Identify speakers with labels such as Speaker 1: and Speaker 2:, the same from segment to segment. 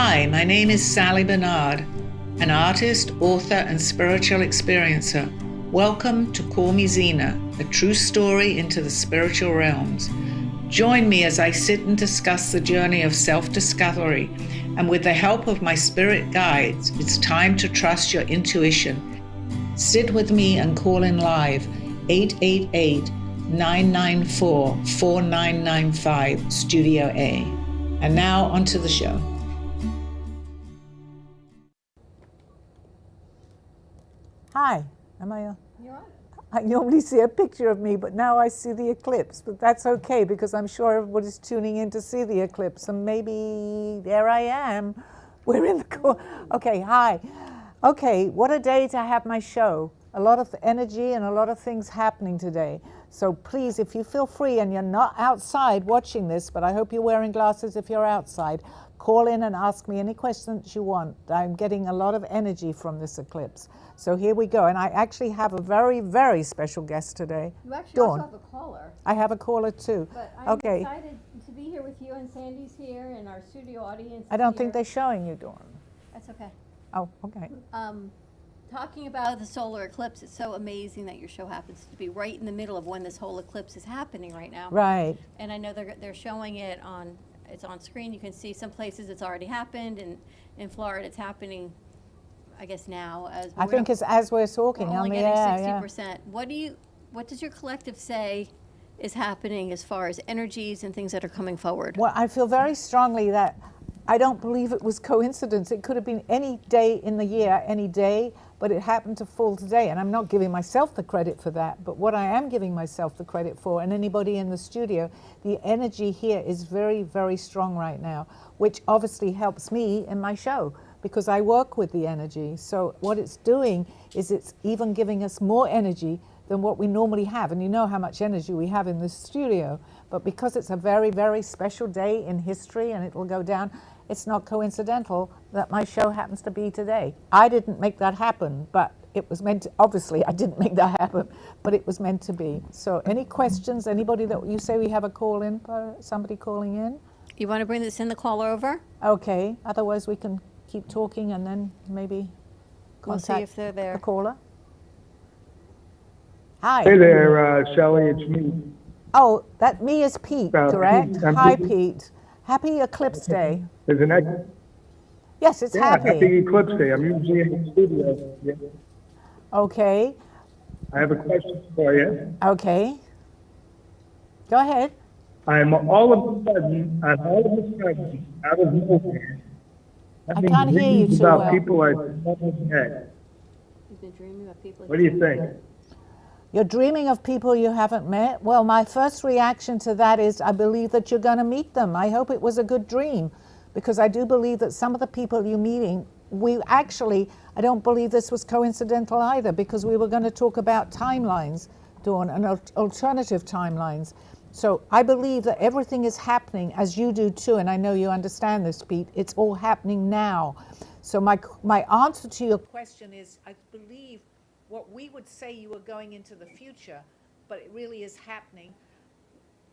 Speaker 1: Hi, my name is Sally Bernard, an artist, author, and spiritual experiencer. Welcome to Call Me Zena, a true story into the spiritual realms. Join me as I sit and discuss the journey of self-discovery, and with the help of my spirit guides, it's time to trust your intuition. Sit with me and call in live, 888-994-4995, Studio A. And now onto the show. Hi, am I on?
Speaker 2: You're on.
Speaker 1: I normally see a picture of me, but now I see the eclipse. But that's okay, because I'm sure everybody's tuning in to see the eclipse. And maybe there I am. We're in the okay, hi. Okay, what a day to have my show. A lot of energy and a lot of things happening today. So please, if you feel free and you're not outside watching this, but I hope you're wearing glasses if you're outside, call in and ask me any questions you want. I'm getting a lot of energy from this eclipse. So here we go. And I actually have a very, very special guest today.
Speaker 2: You actually
Speaker 1: Dawn.
Speaker 2: also have a caller.
Speaker 1: I have a caller too.
Speaker 2: But I'm
Speaker 1: Okay.
Speaker 2: excited to be here with you, and Sandy's here, and our studio audience
Speaker 1: I don't
Speaker 2: is
Speaker 1: think
Speaker 2: here.
Speaker 1: they're showing you, Dawn.
Speaker 2: That's okay.
Speaker 1: Oh, okay.
Speaker 2: Talking about the solar eclipse, it's so amazing that your show happens to be right in the middle of when this whole eclipse is happening right now.
Speaker 1: Right.
Speaker 2: And I know they're showing it it's on screen. You can see some places it's already happened, and in Florida it's happening, I guess now.
Speaker 1: I think it's as we're talking
Speaker 2: we're
Speaker 1: on
Speaker 2: only
Speaker 1: the
Speaker 2: getting
Speaker 1: air.
Speaker 2: 60%. What does your collective say is happening as far as energies and things that are coming forward?
Speaker 1: Well, I feel very strongly that I don't believe it was coincidence. It could have been any day in the year, any day, but it happened to fall today. And I'm not giving myself the credit for that, but what I am giving myself the credit for, and anybody in the studio, the energy here is very, very strong right now, which obviously helps me in my show because I work with the energy. So what it's doing is it's even giving us more energy than what we normally have. And you know how much energy we have in the studio. But because it's a very, very special day in history and it will go down, it's not coincidental that my show happens to be today. I didn't make that happen, but it was meant to, obviously I didn't make that happen, but it was meant to be. So any questions, anybody that you say we have a call in, somebody calling in?
Speaker 2: You want to send the caller over?
Speaker 1: Okay, otherwise we can keep talking and then maybe
Speaker 2: We'll see
Speaker 1: contact
Speaker 2: if they're there.
Speaker 1: the caller. Hi.
Speaker 3: Hey there, Shelley, it's me.
Speaker 1: Oh, that me is Pete, correct?
Speaker 3: Pete, I'm
Speaker 1: Hi,
Speaker 3: Pete.
Speaker 1: Pete. Happy Eclipse Day.
Speaker 3: Isn't that?
Speaker 1: Yes, it's
Speaker 3: Yeah,
Speaker 1: happy.
Speaker 3: happy Eclipse Day. I'm usually in the studio. Yeah.
Speaker 1: Okay,
Speaker 3: I have a question for you.
Speaker 1: okay. Go ahead.
Speaker 3: I'm all of a sudden, out of nowhere,
Speaker 1: I can't hear you
Speaker 3: dreams
Speaker 1: too
Speaker 3: about
Speaker 1: well.
Speaker 3: people I've never met.
Speaker 2: You've been dreaming about people.
Speaker 3: What do you think?
Speaker 1: You're dreaming of people you haven't met? Well, my first reaction to that is I believe that you're going to meet them. I hope it was a good dream because I do believe that some of the people you're meeting, I don't believe this was coincidental either because we were going to talk about timelines, Dawn, and alternative timelines. So I believe that everything is happening as you do too, and I know you understand this, Pete. It's all happening now. So my answer to your question is I believe what we would say you were going into the future, but it really is happening.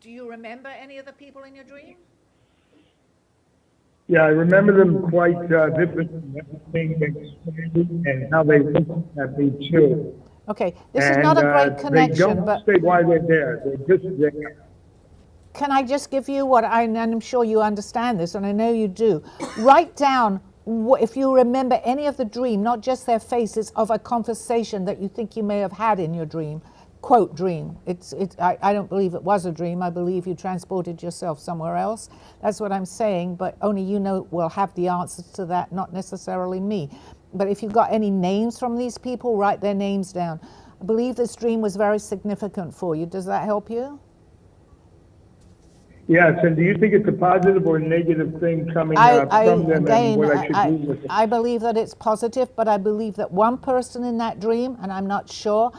Speaker 1: Do you remember any of the people in your dream?
Speaker 3: Yeah, I remember them quite vividly, everything they explained and how they looked at me too.
Speaker 1: Okay, this is not a great
Speaker 3: They
Speaker 1: connection,
Speaker 3: don't
Speaker 1: but
Speaker 3: say why they're there. They're just there.
Speaker 1: can I just give you what and I'm sure you understand this, and I know you do. Write down, if you remember any of the dream, not just their faces, of a conversation that you think you may have had in your dream. Quote, dream. I don't believe it was a dream. I believe you transported yourself somewhere else. That's what I'm saying, but only you will have the answers to that, not necessarily me. But if you've got any names from these people, write their names down. I believe this dream was very significant for you. Does that help you?
Speaker 3: Yes, and do you think it's a positive or negative thing coming from them and what I should do with it?
Speaker 1: I believe that it's positive, but I believe that one person in that dream, and I'm not sure,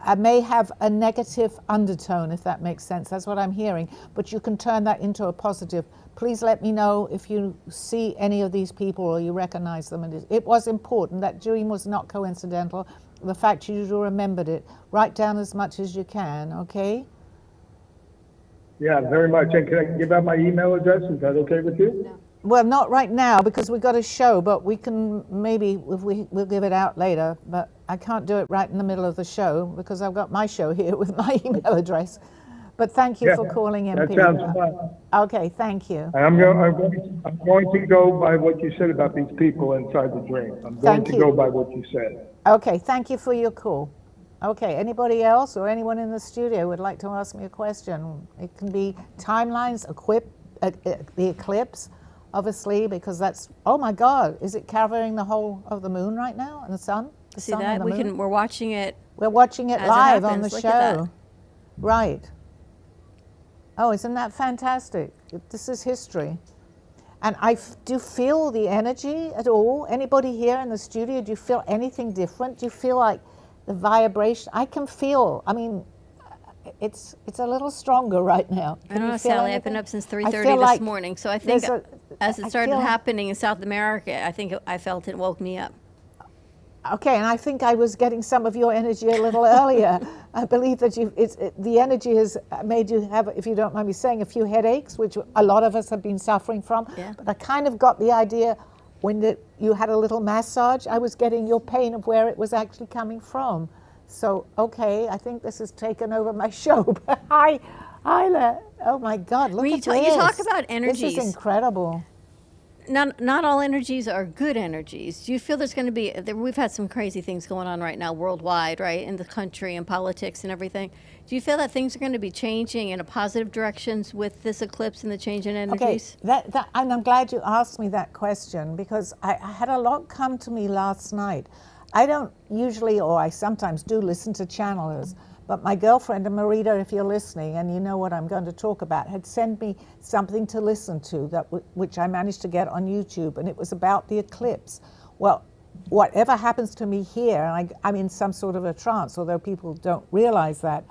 Speaker 1: I may have a negative undertone, if that makes sense. That's what I'm hearing, but you can turn that into a positive. Please let me know if you see any of these people or you recognize them. It was important. That dream was not coincidental. The fact you remembered it. Write down as much as you can, okay?
Speaker 3: Yeah, very much. And can I give out my email address? Is that okay with you?
Speaker 1: Well, not right now because we've got a show, but we can maybe, if we'll give it out later, but I can't do it right in the middle of the show because I've got my show here with my email address. But thank you
Speaker 3: Yeah,
Speaker 1: for calling in,
Speaker 3: that
Speaker 1: Peter.
Speaker 3: sounds fun.
Speaker 1: Okay, thank you.
Speaker 3: And I'm going to go by what you said about these people inside the dream. I'm going
Speaker 1: Thank
Speaker 3: to
Speaker 1: you.
Speaker 3: go by what you said.
Speaker 1: Okay, thank you for your call. Okay, anybody else or anyone in the studio would like to ask me a question? It can be timelines, the eclipse, obviously, because that's, oh my God, is it covering the whole of the moon right now and the sun? The
Speaker 2: See
Speaker 1: sun and
Speaker 2: that?
Speaker 1: the moon?
Speaker 2: We're watching it.
Speaker 1: We're watching it
Speaker 2: as it
Speaker 1: live on the
Speaker 2: happens. Look at
Speaker 1: show.
Speaker 2: that.
Speaker 1: Right. Oh, isn't that fantastic? This is history. And I do feel the energy at all. Anybody here in the studio, do you feel anything different? Do you feel like the vibration? I can feel, I mean, it's a little stronger right now.
Speaker 2: I don't know, Sally. I've been up since 3:30
Speaker 1: feel
Speaker 2: this
Speaker 1: like
Speaker 2: morning, so I think as it
Speaker 1: I
Speaker 2: started
Speaker 1: feel-
Speaker 2: happening in South America, I think I felt it woke me up.
Speaker 1: Okay, and I think I was getting some of your energy a little earlier. I believe that the energy has made you have, if you don't mind me saying, a few headaches, which a lot of us have been suffering from.
Speaker 2: Yeah.
Speaker 1: But I kind of got the idea when you had a little massage, I was getting your pain of where it was actually coming from. So, okay, I think this has taken over my show. But hi there. Oh my God, look
Speaker 2: When
Speaker 1: at
Speaker 2: you
Speaker 1: this.
Speaker 2: talk about energies.
Speaker 1: This is incredible.
Speaker 2: Not all energies are good energies. Do you feel there's going to be, we've had some crazy things going on right now worldwide, right, in the country and politics and everything. Do you feel that things are going to be changing in a positive directions with this eclipse and the change in energies?
Speaker 1: Okay, and I'm glad you asked me that question because I had a lot come to me last night. I don't usually, or I sometimes do listen to channelers, but my girlfriend, and Marita, if you're listening, and you know what I'm going to talk about, had sent me something to listen to which I managed to get on YouTube, and it was about the eclipse. Well, whatever happens to me here, and I'm in some sort of a trance, although people don't realize that,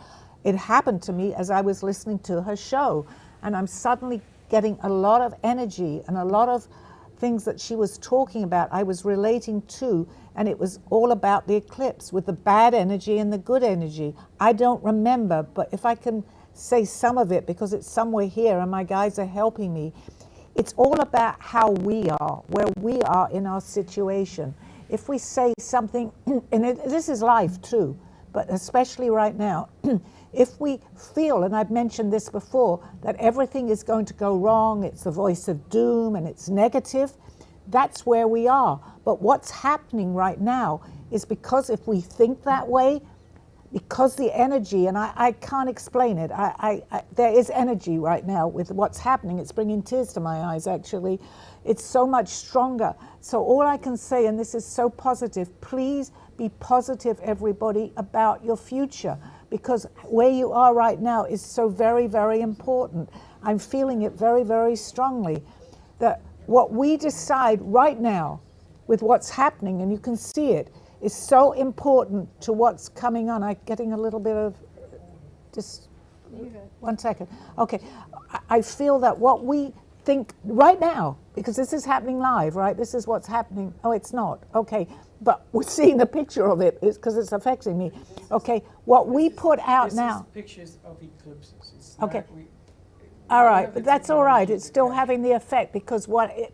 Speaker 1: it happened to me as I was listening to her show, and I'm suddenly getting a lot of energy and a lot of things that she was talking about, I was relating to, and it was all about the eclipse with the bad energy and the good energy. I don't remember, but if I can say some of it, because it's somewhere here and my guys are helping me, it's all about how we are, where we are in our situation. If we say something, and this is life too, but especially right now, if we feel, and I've mentioned this before, that everything is going to go wrong, it's the voice of doom and it's negative, that's where we are. But what's happening right now is because if we think that way, because the energy, and I can't explain it, there is energy right now with what's happening. It's bringing tears to my eyes, actually. It's so much stronger. So all I can say, and this is so positive, please be positive, everybody, about your future, because where you are right now is so very, very important. I'm feeling it very, very strongly, that what we decide right now with what's happening, and you can see it, is so important to what's coming on. I'm getting a little bit of, just 1 second. Okay, I feel that what we think right now, because this is happening live, right? This is what's happening. Oh, it's not. Okay, but we're seeing a picture of it because it's affecting me. Okay, what we put out now.
Speaker 4: This is pictures of eclipses. It's
Speaker 1: Okay.
Speaker 4: not,
Speaker 1: All right, but that's all right. It's still having the effect because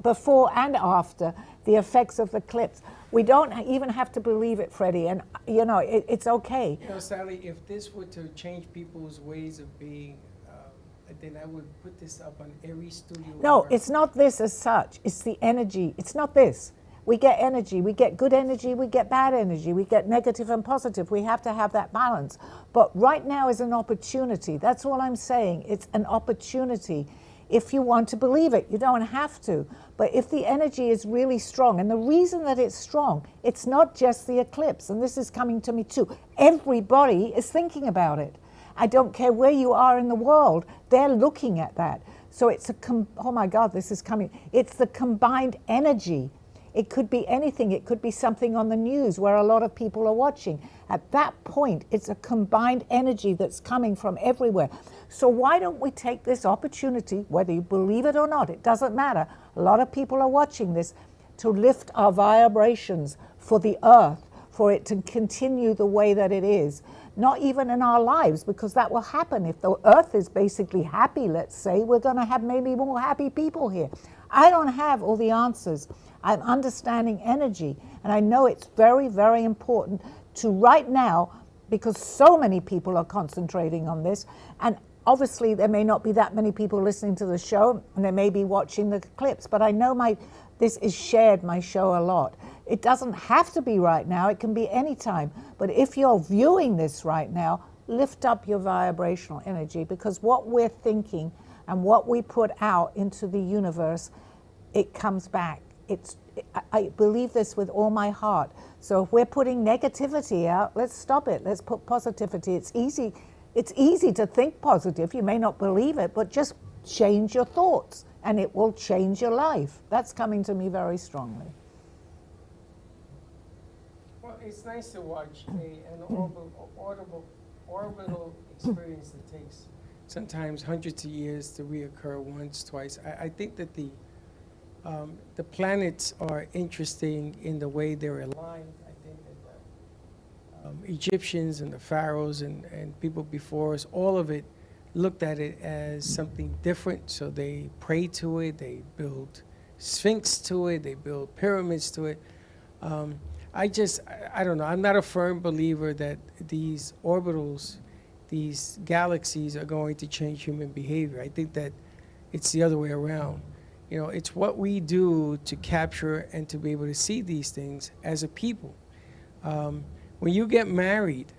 Speaker 1: before and after the effects of the eclipse, we don't even have to believe it, Freddie. And you know, it's okay.
Speaker 4: You know, Sally, if this were to change people's ways of being, then I would put this up on every studio.
Speaker 1: No,
Speaker 4: where-
Speaker 1: it's not this as such. It's the energy. It's not this. We get energy. We get good energy. We get bad energy. We get negative and positive. We have to have that balance. But right now is an opportunity. That's all I'm saying. It's an opportunity. If you want to believe it, you don't have to. But if the energy is really strong, and the reason that it's strong, it's not just the eclipse, and this is coming to me too. Everybody is thinking about it. I don't care where you are in the world, they're looking at that. So it's oh my God, this is coming. It's the combined energy. It could be anything. It could be something on the news where a lot of people are watching. At that point, it's a combined energy that's coming from everywhere. So why don't we take this opportunity, whether you believe it or not, it doesn't matter. A lot of people are watching this, to lift our vibrations for the earth, for it to continue the way that it is. Not even in our lives, because that will happen. If the earth is basically happy, let's say, we're going to have maybe more happy people here. I don't have all the answers. I'm understanding energy, and I know it's very, very important to right now, because so many people are concentrating on this, and obviously there may not be that many people listening to the show, and they may be watching the clips, but I know this is shared, my show, a lot. It doesn't have to be right now, it can be any time, but if you're viewing this right now, lift up your vibrational energy, because what we're thinking and what we put out into the universe, it comes back. I believe this with all my heart. So if we're putting negativity out, let's stop it. Let's put positivity. It's easy to think positive. You may not believe it, but just change your thoughts and it will change your life. That's coming to me very strongly.
Speaker 4: Well, it's nice to watch an orbital experience that takes sometimes hundreds of years to reoccur once, twice. I think that the planets are interesting in the way they're aligned. I think that the Egyptians and the pharaohs and people before us, all of it looked at it as something different. So they prayed to it, they built sphinx to it, they built pyramids to it. I don't know. I'm not a firm believer that these orbitals, these galaxies are going to change human behavior. I think that it's the other way around. You know, it's what we do to capture and to be able to see these things as a people. When you get married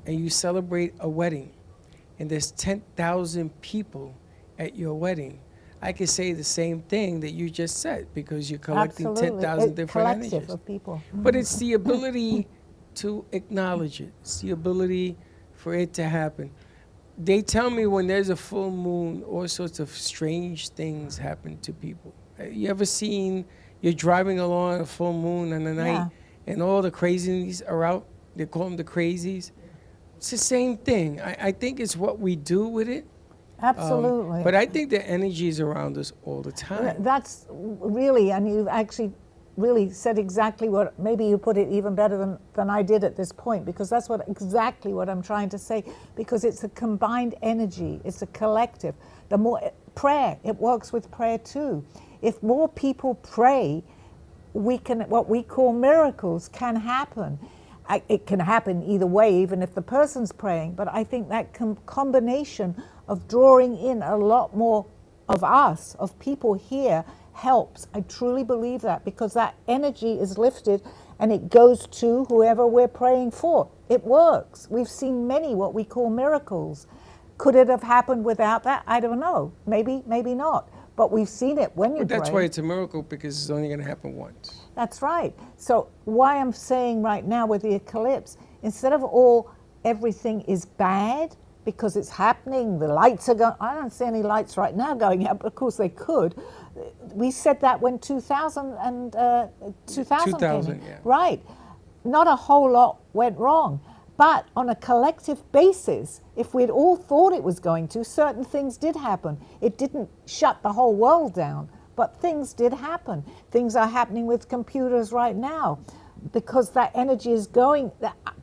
Speaker 4: and you celebrate a wedding and there's 10,000 people at your wedding, I could say the same thing that you just said, because you're collecting 10,000 different energies.
Speaker 1: Collective of people.
Speaker 4: But it's the ability to acknowledge it. It's the ability for it to happen. They tell me when there's a full moon, all sorts of strange things happen to people. You ever seen, you're driving along a full moon in the night and all the crazies are out? They call them the crazies. It's the same thing. I think it's what we do with it.
Speaker 1: Absolutely.
Speaker 4: But I think the energy is around us all the time.
Speaker 1: That's really, and you've actually really said exactly what, maybe you put it even better than I did at this point, because that's exactly what I'm trying to say, because it's a combined energy, it's a collective. The more prayer, it works with prayer too. If more people pray, what we call miracles can happen. It can happen either way, even if the person's praying, but I think that combination of drawing in a lot more of us, of people here, helps. I truly believe that, because that energy is lifted and it goes to whoever we're praying for. It works. We've seen many what we call miracles. Could it have happened without that? I don't know. Maybe, maybe not. But we've seen it when you pray.
Speaker 4: But that's why it's a miracle, because it's only going to happen once.
Speaker 1: That's right. So why I'm saying right now with the eclipse, instead of everything is bad because it's happening, the lights are going, I don't see any lights right now going up, but of course they could. We said that when 2000 came in.
Speaker 4: Yeah.
Speaker 1: Right. Not a whole lot went wrong. But on a collective basis, if we'd all thought it was going to, certain things did happen. It didn't shut the whole world down, but things did happen. Things are happening with computers right now because that energy is going.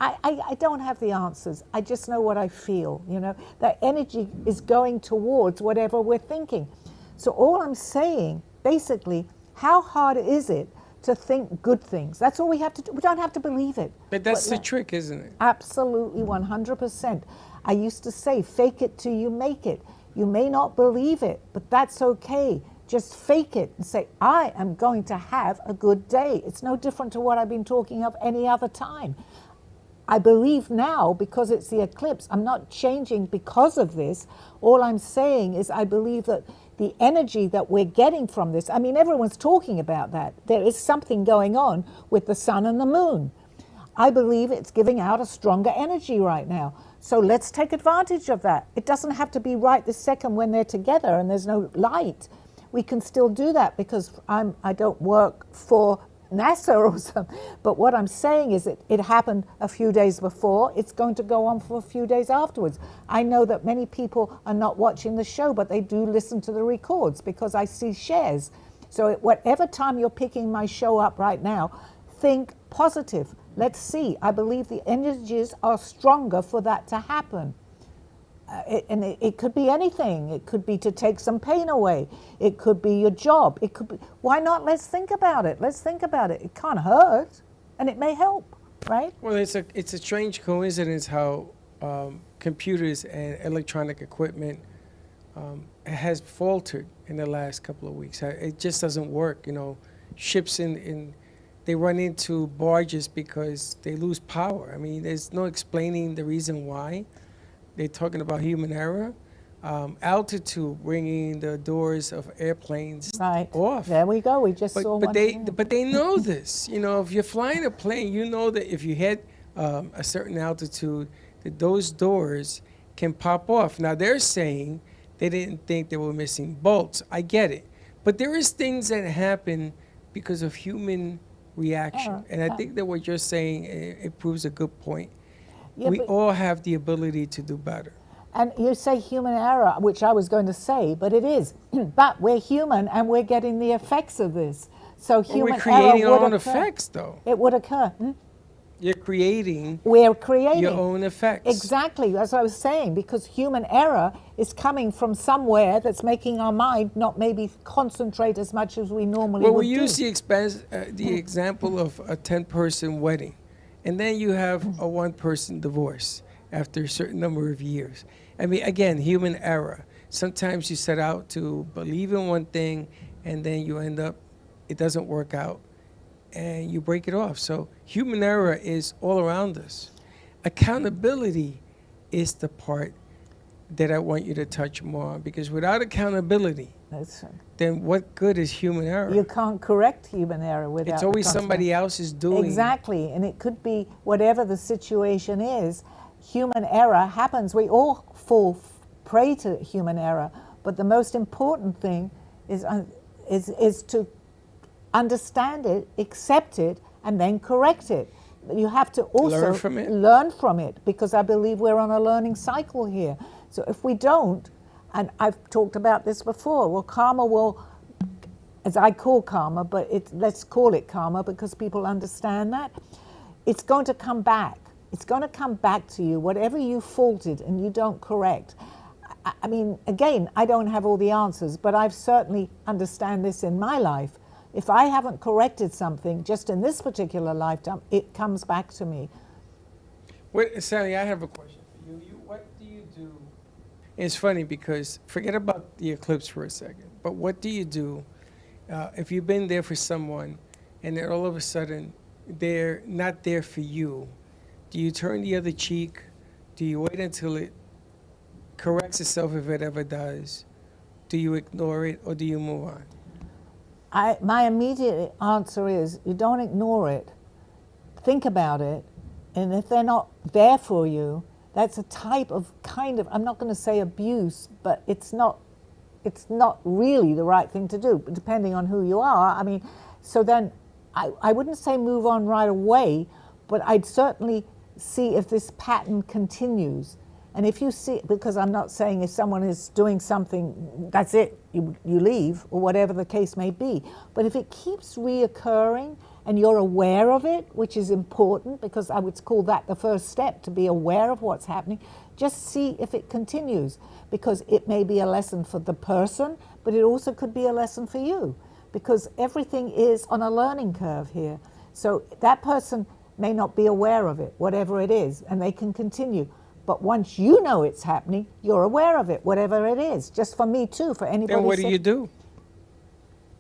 Speaker 1: I don't have the answers. I just know what I feel, you know. That energy is going towards whatever we're thinking. So all I'm saying, basically, how hard is it to think good things? That's all we have to do. We don't have to believe it.
Speaker 4: But that's the trick, isn't it?
Speaker 1: Absolutely, 100%. I used to say, fake it till you make it. You may not believe it, but that's okay. Just fake it and say, I am going to have a good day. It's no different to what I've been talking of any other time. I believe now, because it's the eclipse, I'm not changing because of this. All I'm saying is I believe that the energy that we're getting from this, I mean, everyone's talking about that. There is something going on with the sun and the moon. I believe it's giving out a stronger energy right now. So let's take advantage of that. It doesn't have to be right this second when they're together and there's no light. We can still do that because I don't work for NASA or something. But what I'm saying is it happened a few days before. It's going to go on for a few days afterwards. I know that many people are not watching the show, but they do listen to the records because I see shares. So at whatever time you're picking my show up right now, think positive. Let's see. I believe the energies are stronger for that to happen. It could be anything. It could be to take some pain away. It could be your job. It could be, why not? Let's think about it. Let's think about it. It can't hurt, and it may help, right?
Speaker 4: Well, it's a strange coincidence how computers and electronic equipment has faltered in the last couple of weeks. It just doesn't work. Ships they run into barges because they lose power. I mean, there's no explaining the reason why. They're talking about human error. Altitude, bringing the doors of airplanes off.
Speaker 1: There we go. We just saw
Speaker 4: but
Speaker 1: one.
Speaker 4: but they know this. If you're flying a plane, you know that if you hit a certain altitude, that those doors can pop off. Now they're saying they didn't think they were missing bolts. I get it, but there is things that happen because of human reaction, and I think that what you're saying it proves a good point.
Speaker 1: Yeah,
Speaker 4: we all have the ability to do better.
Speaker 1: And you say human error, which I was going to say, but it is. But we're human, and we're getting the effects of this. So human
Speaker 4: we're creating
Speaker 1: error would
Speaker 4: our own
Speaker 1: occur.
Speaker 4: effects, though.
Speaker 1: It would occur.
Speaker 4: You're creating.
Speaker 1: We're creating
Speaker 4: your own effects.
Speaker 1: Exactly. That's what I was saying. Because human error is coming from somewhere that's making our mind not maybe concentrate as much as we normally would
Speaker 4: Well, we
Speaker 1: do.
Speaker 4: use the example of a 10-person wedding, and then you have a 1-person divorce after a certain number of years. I mean, again, human error. Sometimes you set out to believe in one thing, and then you end up, it doesn't work out, and you break it off. So human error is all around us. Accountability is the part that I want you to touch more on, because without accountability, then what good is human error?
Speaker 1: You can't correct human error without.
Speaker 4: It's always somebody else's doing.
Speaker 1: Exactly, and it could be whatever the situation is. Human error happens. We all fall prey to human error, but the most important thing is to understand it, accept it, and then correct it. You have to also learn from it, because I believe we're on a learning cycle here. So if we don't, and I've talked about this before, well, karma will, as I call karma, but let's call it karma because people understand that, it's going to come back. It's going to come back to you, whatever you faulted and you don't correct. I mean, again, I don't have all the answers, but I've certainly understand this in my life. If I haven't corrected something just in this particular lifetime, it comes back to me.
Speaker 4: Wait, Sally, I have a question for you. What do you do? It's funny because forget about the eclipse for a second, but what do you do if you've been there for someone and then all of a sudden they're not there for you? Do you turn the other cheek? Do you wait until it corrects itself, if it ever does? Do you ignore it, or do you move on?
Speaker 1: My immediate answer is you don't ignore it. Think about it. And if they're not there for you, that's a type of I'm not going to say abuse, but it's not really the right thing to do, depending on who you are. I mean, so then I wouldn't say move on right away, but I'd certainly see if this pattern continues. And if you see, because I'm not saying if someone is doing something, that's it, you leave, or whatever the case may be. But if it keeps reoccurring and you're aware of it, which is important, because I would call that the first step, to be aware of what's happening, just see if it continues, because it may be a lesson for the person, but it also could be a lesson for you, because everything is on a learning curve here. So that person may not be aware of it, whatever it is, and they can continue. But once you know it's happening, you're aware of it, whatever it is. Just for me too, for anybody.
Speaker 4: Then what do you do?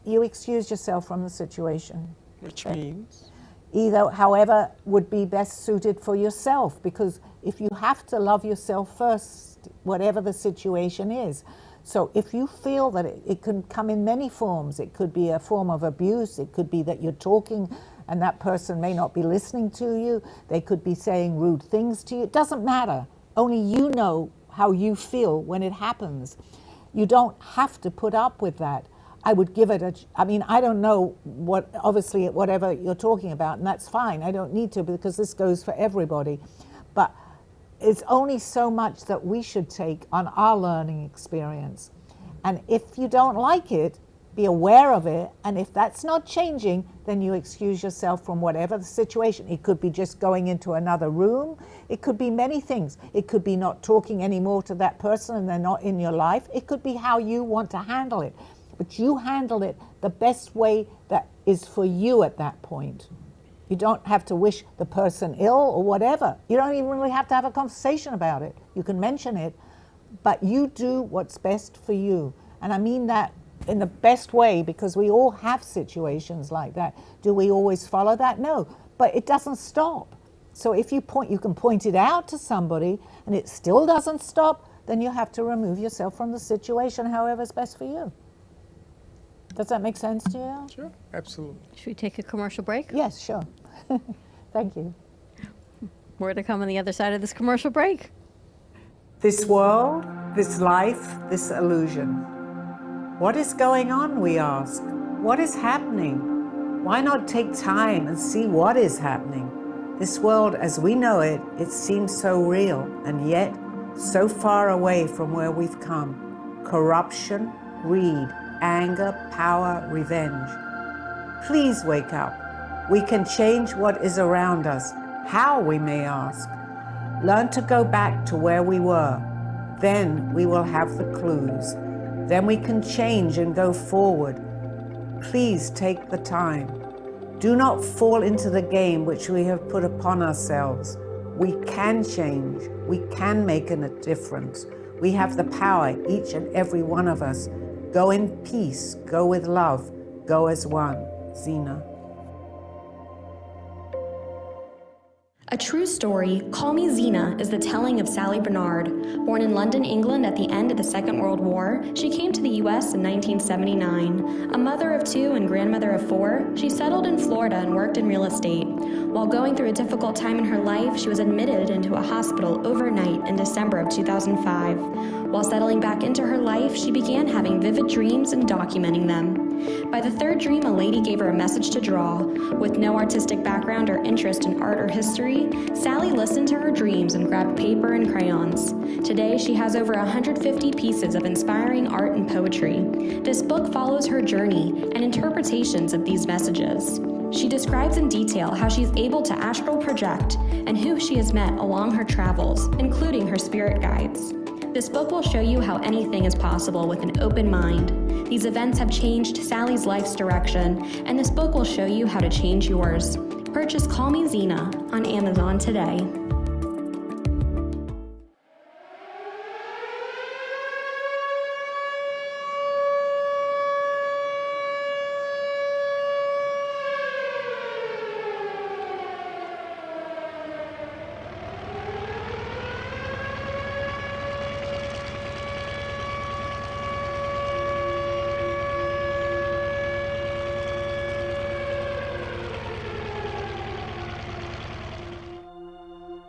Speaker 1: You excuse yourself from the situation.
Speaker 4: Which means?
Speaker 1: Either, however, would be best suited for yourself, because if you have to love yourself first, whatever the situation is. So if you feel that it can come in many forms, it could be a form of abuse, it could be that you're talking and that person may not be listening to you, they could be saying rude things to you, it doesn't matter. Only you know how you feel when it happens. You don't have to put up with that. I would give it I don't know obviously whatever you're talking about, and that's fine. I don't need to, because this goes for everybody. But it's only so much that we should take on our learning experience. And if you don't like it, be aware of it, and if that's not changing, then you excuse yourself from whatever the situation. It could be just going into another room. It could be many things. It could be not talking anymore to that person and they're not in your life. It could be how you want to handle it. But you handle it the best way that is for you at that point. You don't have to wish the person ill or whatever. You don't even really have to have a conversation about it. You can mention it, but you do what's best for you. And I mean that in the best way, because we all have situations like that. Do we always follow that? No, but it doesn't stop. So if you can point it out to somebody and it still doesn't stop, then you have to remove yourself from the situation however's best for you. Does that make sense to you?
Speaker 4: Sure, absolutely.
Speaker 2: Should we take a commercial break?
Speaker 1: Yes, sure. Thank you.
Speaker 2: More to come on the other side of this commercial break.
Speaker 1: This world, this life, this illusion. What is going on, we ask? What is happening? Why not take time and see what is happening? This world as we know it, it seems so real and yet so far away from where we've come. Corruption, greed, anger, power, revenge. Please wake up. We can change what is around us. How, we may ask? Learn to go back to where we were. Then we will have the clues. Then we can change and go forward. Please take the time. Do not fall into the game which we have put upon ourselves. We can change. We can make a difference. We have the power, each and every one of us. Go in peace. Go with love. Go as one. Zena.
Speaker 5: A true story, Call Me Zena, is the telling of Sally Bernard. Born in London, England at the end of the Second World War, she came to the U.S. in 1979. A mother of two and grandmother of four, she settled in Florida and worked in real estate. While going through a difficult time in her life, she was admitted into a hospital overnight in December of 2005. While settling back into her life, she began having vivid dreams and documenting them. By the third dream, a lady gave her a message to draw. With no artistic background or interest in art or history, Sally listened to her dreams and grabbed paper and crayons. Today, she has over 150 pieces of inspiring art and poetry. This book follows her journey and interpretations of these messages. She describes in detail how she's able to astral project and who she has met along her travels, including her spirit guides. This book will show you how anything is possible with an open mind. These events have changed Sally's life's direction, and this book will show you how to change yours. Purchase Call Me Zena on Amazon today.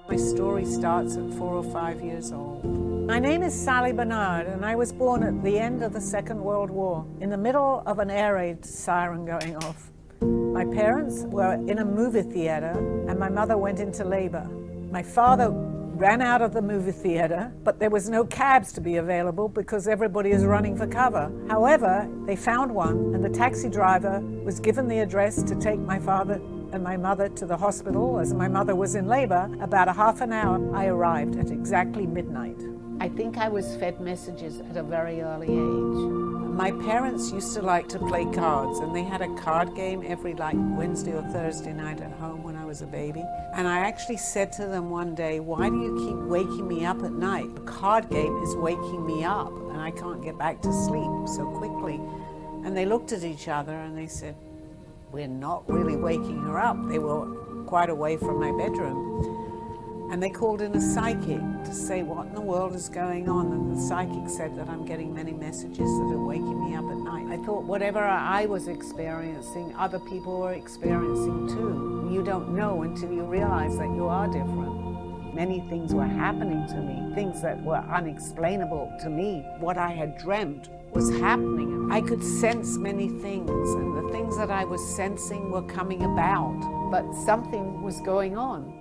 Speaker 1: My story starts at 4 or 5 years old. My name is Sally Bernard, and I was born at the end of the Second World War, in the middle of an air raid siren going off. My parents were in a movie theater, and my mother went into labor. My father ran out of the movie theater, but there was no cabs to be available because everybody is running for cover. However, they found one, and the taxi driver was given the address to take my father and my mother to the hospital. As my mother was in labor, about a half an hour, I arrived at exactly midnight. I think I was fed messages at a very early age. My parents used to like to play cards, and they had a card game every Wednesday or Thursday night at home when I was a baby. And I actually said to them one day, why do you keep waking me up at night? The card game is waking me up, and I can't get back to sleep so quickly. And they looked at each other and they said, we're not really waking her up. They were quite away from my bedroom. And they called in a psychic to say what in the world is going on. And the psychic said that I'm getting many messages that are waking me up at night. I thought whatever I was experiencing, other people were experiencing too. You don't know until you realize that you are different. Many things were happening to me, things that were unexplainable to me. What I had dreamt was happening. I could sense many things, and the things that I was sensing were coming about, but something was going on.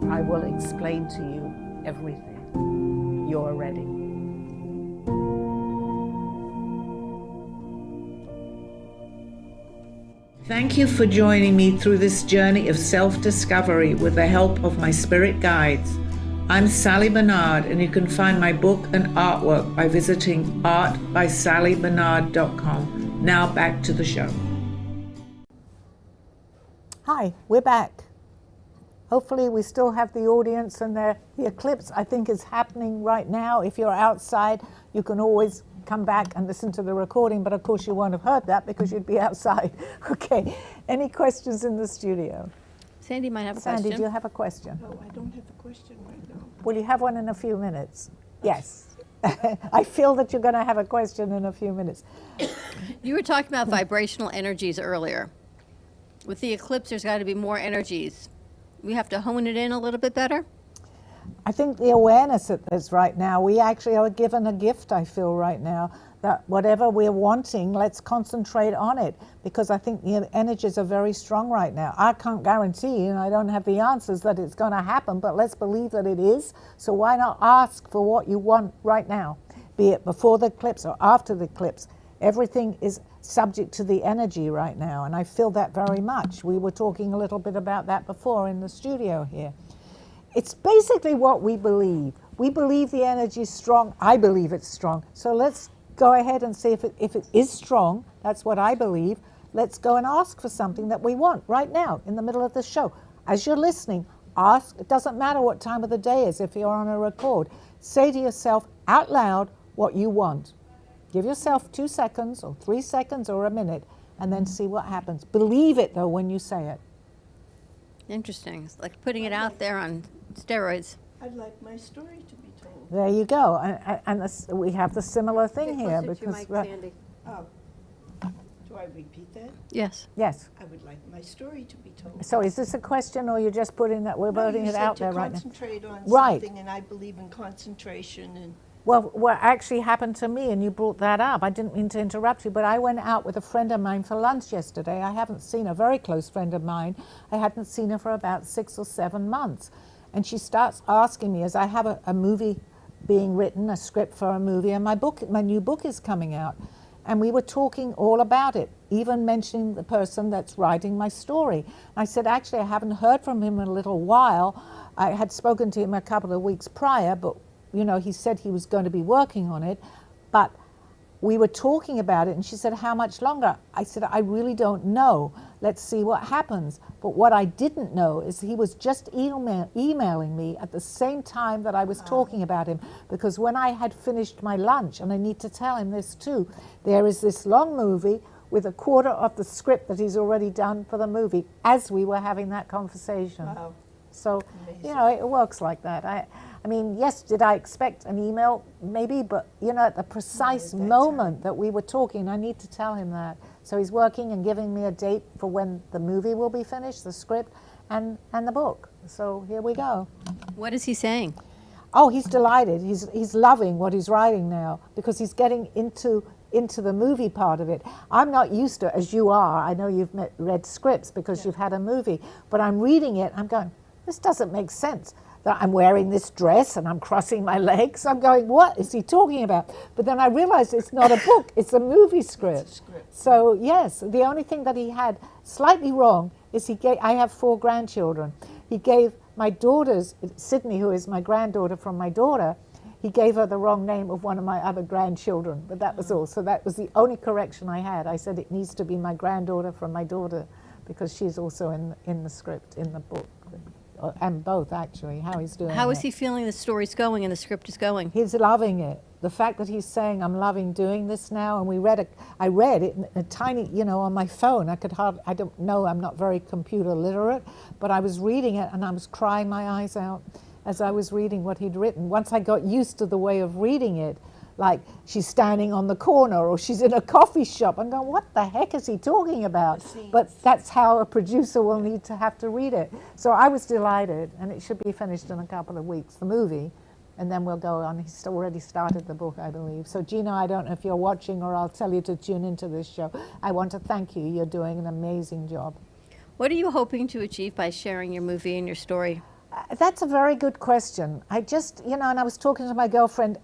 Speaker 1: I will explain to you everything. You're ready. Thank you for joining me through this journey of self-discovery with the help of my spirit guides. I'm Sally Bernard, and you can find my book and artwork by visiting artbysallybernard.com. Now back to the show. Hi, we're back. Hopefully we still have the audience, and the eclipse, I think, is happening right now. If you're outside, you can always come back and listen to the recording, but of course you won't have heard that because you'd be outside. Okay, any questions in the studio?
Speaker 2: Sandy might have a
Speaker 1: Sandy,
Speaker 2: question.
Speaker 1: do you have a question?
Speaker 6: No, I don't have a question right now.
Speaker 1: Will you have one in a few minutes? Yes. I feel that you're going to have a question in a few minutes.
Speaker 2: You were talking about vibrational energies earlier. With the eclipse, there's got to be more energies. We have to hone it in a little bit better.
Speaker 1: I think the awareness that there's right now, we actually are given a gift, I feel right now, that whatever we're wanting, let's concentrate on it, because I think the energies are very strong right now. I can't guarantee, and I don't have the answers that it's going to happen, but let's believe that it is. So why not ask for what you want right now, be it before the eclipse or after the eclipse? Everything is subject to the energy right now, and I feel that very much. We were talking a little bit about that before in the studio here. It's basically what we believe. We believe the energy is strong. I believe it's strong. So let's go ahead and see if it is strong. That's what I believe. Let's go and ask for something that we want right now in the middle of the show. As you're listening, ask. It doesn't matter what time of the day is if you're on a record. Say to yourself out loud what you want. Give yourself 2 seconds or 3 seconds or a minute, and then see what happens. Believe it, though, when you say it.
Speaker 2: Interesting. It's like putting it out there on steroids.
Speaker 6: I'd like my story to be told.
Speaker 1: There you go. And we have the similar thing here.
Speaker 2: Closer to your
Speaker 1: Because
Speaker 2: mic, Sandy.
Speaker 6: Oh, do I repeat that?
Speaker 2: Yes.
Speaker 1: yes.
Speaker 6: I would like my story to be told.
Speaker 1: So is this a question, or you're just putting that we're
Speaker 6: No,
Speaker 1: putting
Speaker 6: you
Speaker 1: it
Speaker 6: said
Speaker 1: out
Speaker 6: to
Speaker 1: there right now?
Speaker 6: concentrate on
Speaker 1: Right.
Speaker 6: something, and I believe in concentration. And
Speaker 1: Well, what actually happened to me, and you brought that up, I didn't mean to interrupt you, but I went out with a friend of mine for lunch yesterday. I haven't seen a very close friend of mine. I hadn't seen her for about 6 or 7 months. And she starts asking me, as I have a movie being written, a script for a movie, and my new book is coming out. And we were talking all about it, even mentioning the person that's writing my story. And I said, actually, I haven't heard from him in a little while. I had spoken to him a couple of weeks prior, but you know, he said he was going to be working on it, but we were talking about it, and she said, how much longer? I said, I really don't know. Let's see what happens. But what I didn't know is he was just emailing me at the same time that I was talking about him, because when I had finished my lunch, and I need to tell him this too, there is this long movie with a quarter of the script that he's already done for the movie as we were having that conversation.
Speaker 6: wow,
Speaker 1: So,
Speaker 6: amazing.
Speaker 1: you know, it works like that. I mean, yes, did I expect an email? Maybe, but, you know, at the precise
Speaker 6: Not at that
Speaker 1: moment that we were talking, I need to tell him that. So he's working and giving me a date for when the movie will be finished, the script, and the book. So here we go.
Speaker 2: What is he saying?
Speaker 1: Oh, he's delighted. He's loving what he's writing now, because he's getting into the movie part of it. I'm not used to, as you are, I know you've read scripts because you've had a movie, but I'm reading it, I'm going, this doesn't make sense. That I'm wearing this dress and I'm crossing my legs. I'm going, what is he talking about? But then I realized it's not a book, it's a movie script.
Speaker 6: It's a script.
Speaker 1: So yes, the only thing that he had slightly wrong is I have 4 grandchildren. He gave my daughters, Sydney, who is my granddaughter from my daughter, he gave her the wrong name of one of my other grandchildren, but that was all. So that was the only correction I had. I said it needs to be my granddaughter from my daughter, because she's also in the script, in the book. And both, actually, how he's doing
Speaker 2: How is
Speaker 1: it.
Speaker 2: he feeling the story's going and the script is going?
Speaker 1: He's loving it. The fact that he's saying, I'm loving doing this now, and I read it in a tiny, you know, on my phone. I don't know, I'm not very computer literate, but I was reading it and I was crying my eyes out as I was reading what he'd written. Once I got used to the way of reading it, like she's standing on the corner or she's in a coffee shop, I'm going, what the heck is he talking about? But that's how a producer will need to have to read it. So I was delighted, and it should be finished in a couple of weeks, the movie, and then we'll go on. He's already started the book, I believe. So Gina, I don't know if you're watching, or I'll tell you to tune into this show. I want to thank you. You're doing an amazing job.
Speaker 2: What are you hoping to achieve by sharing your movie and your story?
Speaker 1: That's a very good question. I just, and I was talking to my girlfriend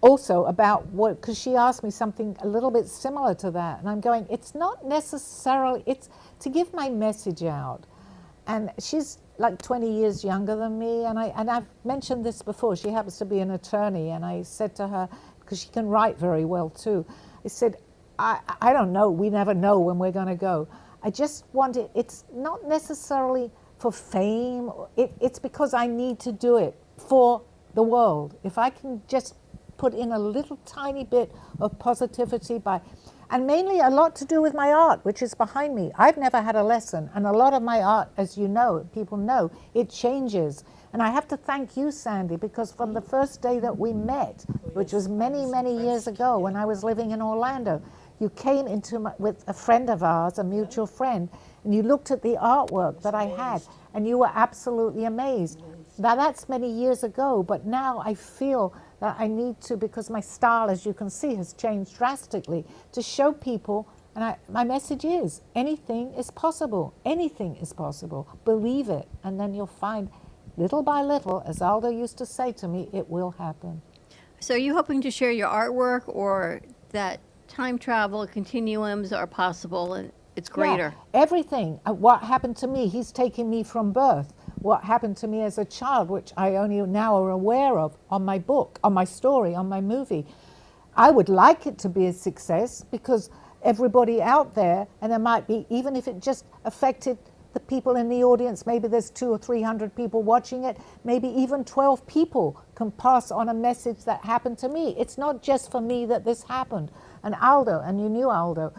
Speaker 1: also about what, because she asked me something a little bit similar to that. And I'm going, it's not necessarily, it's to give my message out. And she's like 20 years younger than me. And I've mentioned this before. She happens to be an attorney. And I said to her, because she can write very well too, I said, I don't know. We never know when we're going to go. I just want it. It's not necessarily for fame. It's because I need to do it for the world. If I can just put in a little tiny bit of positivity and mainly a lot to do with my art, which is behind me. I've never had a lesson, and a lot of my art, as you know, people know, it changes. And I have to thank you, Sandy, because from the first day that we met, which was many, many years ago when I was living in Orlando, you came with a friend of ours, a mutual friend, and you looked at the artwork that I had, and you were absolutely amazed. Now that's many years ago, but now I feel that I need to, because my style, as you can see, has changed drastically, to show people, and my message is, anything is possible. Anything is possible. Believe it, and then you'll find, little by little, as Aldo used to say to me, it will happen.
Speaker 2: So are you hoping to share your artwork, or that time travel continuums are possible and it's greater?
Speaker 1: Yeah, everything. What happened to me, he's taking me from birth. What happened to me as a child, which I only now are aware of on my book, on my story, on my movie. I would like it to be a success because everybody out there, and there might be, even if it just affected the people in the audience, maybe there's 200 or 300 people watching it, maybe even 12 people can pass on a message that happened to me. It's not just for me that this happened. And Aldo, and you knew Aldo,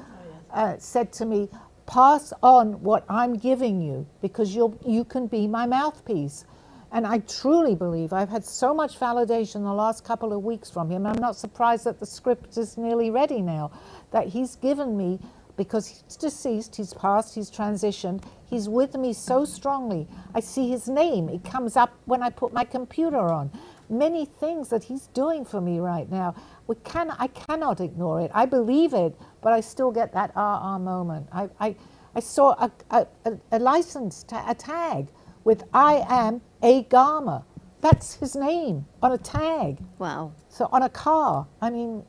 Speaker 1: said to me, pass on what I'm giving you because you can be my mouthpiece. And I truly believe I've had so much validation the last couple of weeks from him. I'm not surprised that the script is nearly ready now, that he's given me, because he's deceased, he's passed, he's transitioned, he's with me so strongly. I see his name, it comes up when I put my computer on. Many things that he's doing for me right now. I cannot ignore it. I believe it, but I still get that moment. I saw a license, a tag with I am a Gama. That's his name on a tag.
Speaker 2: Wow.
Speaker 1: So on a car. I mean,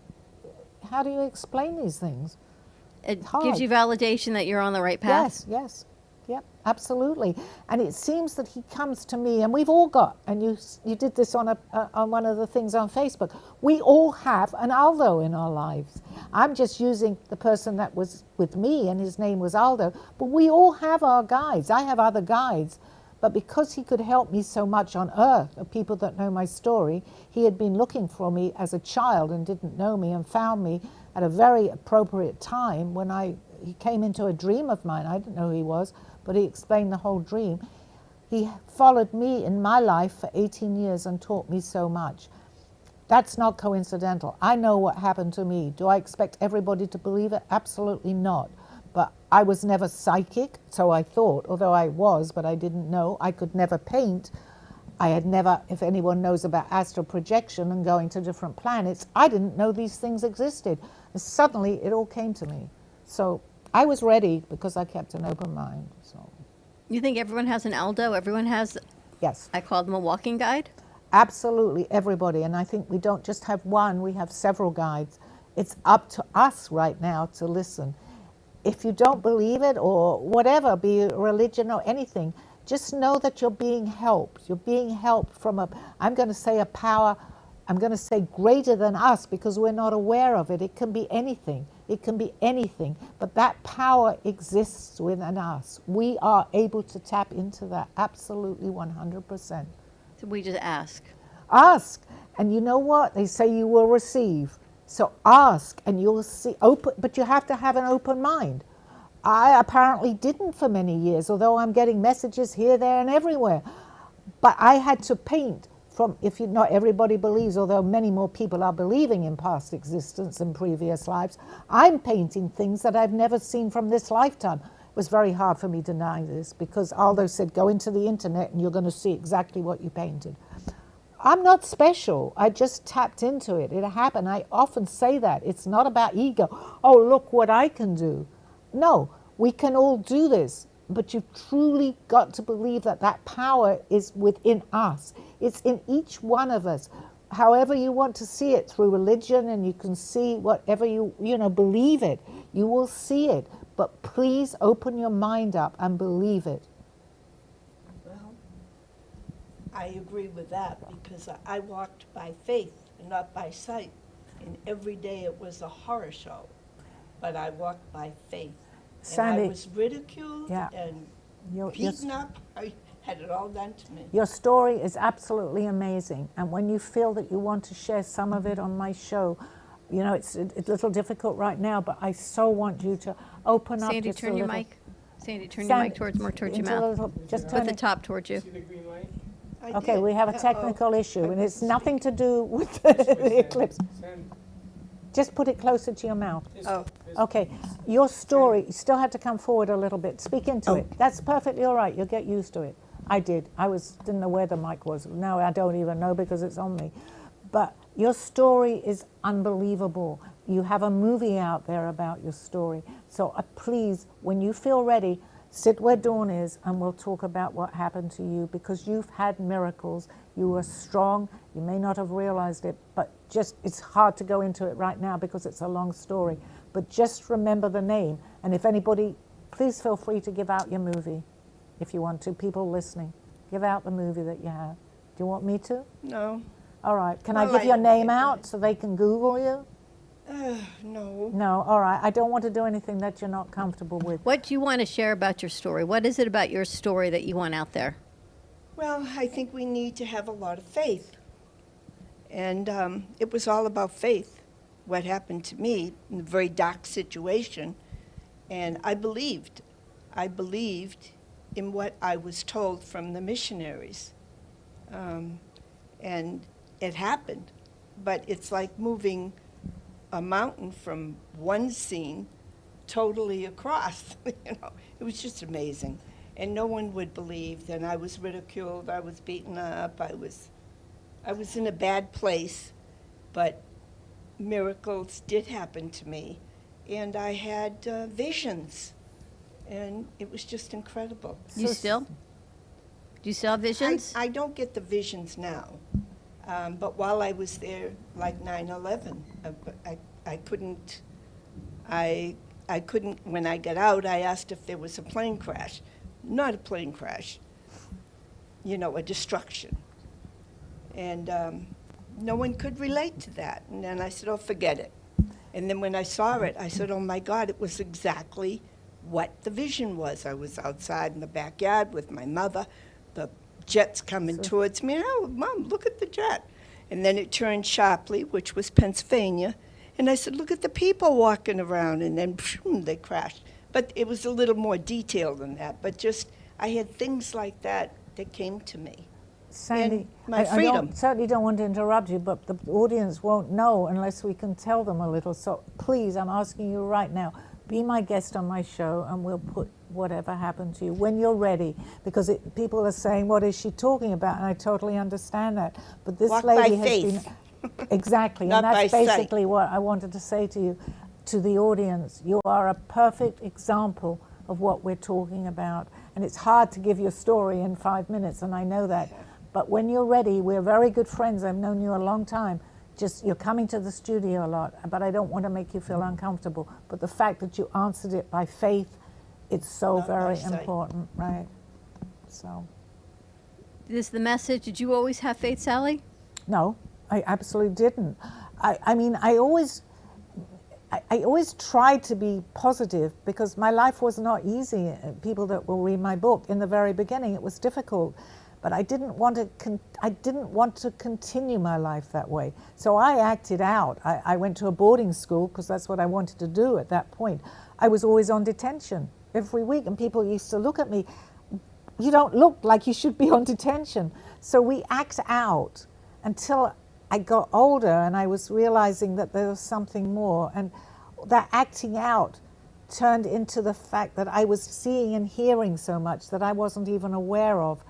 Speaker 1: how do you explain these things?
Speaker 2: It
Speaker 1: hard.
Speaker 2: gives you validation that you're on the right path.
Speaker 1: Yes. Yep, absolutely. And it seems that he comes to me, and we've all got, and you did this on one of the things on Facebook, we all have an Aldo in our lives. I'm just using the person that was with me, and his name was Aldo, but we all have our guides. I have other guides, but because he could help me so much on earth, of people that know my story, he had been looking for me as a child and didn't know me, and found me at a very appropriate time when he came into a dream of mine. I didn't know who he was, but he explained the whole dream. He followed me in my life for 18 years and taught me so much. That's not coincidental. I know what happened to me. Do I expect everybody to believe it? Absolutely not. But I was never psychic, so I thought, although I was, but I didn't know. I could never paint. I had never, if anyone knows about astral projection and going to different planets, I didn't know these things existed. And suddenly it all came to me. So I was ready because I kept an open mind. So
Speaker 2: You think everyone has an Aldo? Everyone has,
Speaker 1: yes,
Speaker 2: I call them a walking guide?
Speaker 1: absolutely everybody. And I think we don't just have one, we have several guides. It's up to us right now to listen. If you don't believe it or whatever, be it religion or anything, just know that you're being helped. You're being helped from I'm going to say a power, I'm going to say greater than us because we're not aware of it. It can be anything. It can be anything. But that power exists within us. We are able to tap into that absolutely 100%.
Speaker 2: So we just ask.
Speaker 1: Ask. And you know what? They say you will receive. So ask and you'll see. But you have to have an open mind. I apparently didn't for many years, although I'm getting messages here, there, and everywhere. But I had to paint from, not everybody believes, although many more people are believing in past existence and previous lives, I'm painting things that I've never seen from this lifetime. It was very hard for me to deny this because Aldo said, go into the internet and you're going to see exactly what you painted. I'm not special. I just tapped into it. It happened. I often say that. It's not about ego. Oh, look what I can do. No, we can all do this. but you've truly got to believe that that power is within us. It's in each one of us. However you want to see it, through religion, and you can see whatever you believe it, you will see it. But please open your mind up and believe it.
Speaker 6: Well, I agree with that because I walked by faith and not by sight. And every day it was a horror show. But I walked by faith. And
Speaker 1: Sandy,
Speaker 6: I was ridiculed
Speaker 1: yeah.
Speaker 6: and
Speaker 1: Your-
Speaker 6: beaten up. I had it all done to me.
Speaker 1: Your story is absolutely amazing, and when you feel that you want to share some of it on my show, it's a little difficult right now, but I so want you to open up
Speaker 2: Sandy,
Speaker 1: just
Speaker 2: turn
Speaker 1: a
Speaker 2: your
Speaker 1: little.
Speaker 2: mic. Sandy, turn your mic more towards your
Speaker 1: into a
Speaker 2: mouth.
Speaker 1: little- just
Speaker 2: Put
Speaker 1: turn
Speaker 2: the
Speaker 1: it.
Speaker 2: top towards you.
Speaker 4: See the green light?
Speaker 6: I
Speaker 1: Okay,
Speaker 6: did.
Speaker 1: we have a
Speaker 6: Uh-oh.
Speaker 1: technical issue, and it's
Speaker 6: I-
Speaker 1: nothing to do with the eclipse.
Speaker 4: Sandy,
Speaker 1: Just put it closer to your mouth.
Speaker 4: this-
Speaker 6: Oh.
Speaker 4: this-
Speaker 1: Okay, your story, you still have to come forward a little bit. Speak into it. That's perfectly all right. You'll get used to it. I did. Didn't know where the mic was. No, I don't even know because it's on me. But your story is unbelievable. You have a movie out there about your story. So please, when you feel ready, sit where Dawn is and we'll talk about what happened to you, because you've had miracles. You were strong. You may not have realized it, but it's hard to go into it right now because it's a long story. But just remember the name. And if anybody, please feel free to give out your movie if you want to. People listening, give out the movie that you have. Do you want me to?
Speaker 6: No.
Speaker 1: All right. Can I
Speaker 6: Well,
Speaker 1: give your name
Speaker 6: I-
Speaker 1: out so they can Google you?
Speaker 6: No.
Speaker 1: No. All right. I don't want to do anything that you're not comfortable with.
Speaker 2: What do you want to share about your story? What is it about your story that you want out there?
Speaker 6: Well, I think we need to have a lot of faith. And it was all about faith, what happened to me in a very dark situation. And I believed. I believed in what I was told from the missionaries. And it happened. But it's like moving a mountain from one scene totally across. It was just amazing. And no one would believe. And I was ridiculed. I was beaten up. I was in a bad place. But miracles did happen to me. And I had visions. And it was just incredible.
Speaker 2: You still? Do you still have visions?
Speaker 6: I don't get the visions now. But while I was there, like 9/11, I couldn't, when I got out, I asked if there was a plane crash. Not a plane crash, a destruction. And no one could relate to that. And then I said, oh, forget it. And then when I saw it, I said, oh my God, it was exactly what the vision was. I was outside in the backyard with my mother, the jet's coming towards me. Oh, Mom, look at the jet. And then it turned sharply, which was Pennsylvania. And I said, look at the people walking around. And then they crashed. But it was a little more detailed than that. But just, I had things like that that came to me.
Speaker 1: Sandy,
Speaker 6: my
Speaker 1: I
Speaker 6: freedom.
Speaker 1: certainly don't want to interrupt you, but the audience won't know unless we can tell them a little. So please, I'm asking you right now, be my guest on my show and we'll put whatever happened to you when you're ready, because people are saying, what is she talking about? And I totally understand that. But this
Speaker 6: Walk
Speaker 1: lady
Speaker 6: by
Speaker 1: has
Speaker 6: faith.
Speaker 1: been, exactly,
Speaker 6: Not
Speaker 1: and that's
Speaker 6: by sight.
Speaker 1: basically what I wanted to say to you, to the audience. You are a perfect example of what we're talking about. And it's hard to give your story in 5 minutes, and I know that. But when you're ready, we're very good friends. I've known you a long time. Just you're coming to the studio a lot, but I don't want to make you feel uncomfortable. But the fact that you answered it by faith, it's so
Speaker 6: Not by
Speaker 1: very
Speaker 6: sight.
Speaker 1: important, right? So,
Speaker 2: This is the message. Did you always have faith, Sally?
Speaker 1: no, I absolutely didn't. I mean, I always tried to be positive because my life was not easy. People that will read my book, in the very beginning, it was difficult. But I didn't want to continue my life that way. So I acted out. I went to a boarding school because that's what I wanted to do at that point. I was always on detention every week, and people used to look at me, you don't look like you should be on detention. So we act out until I got older and I was realizing that there was something more. And that acting out turned into the fact that I was seeing and hearing so much that I wasn't even aware of.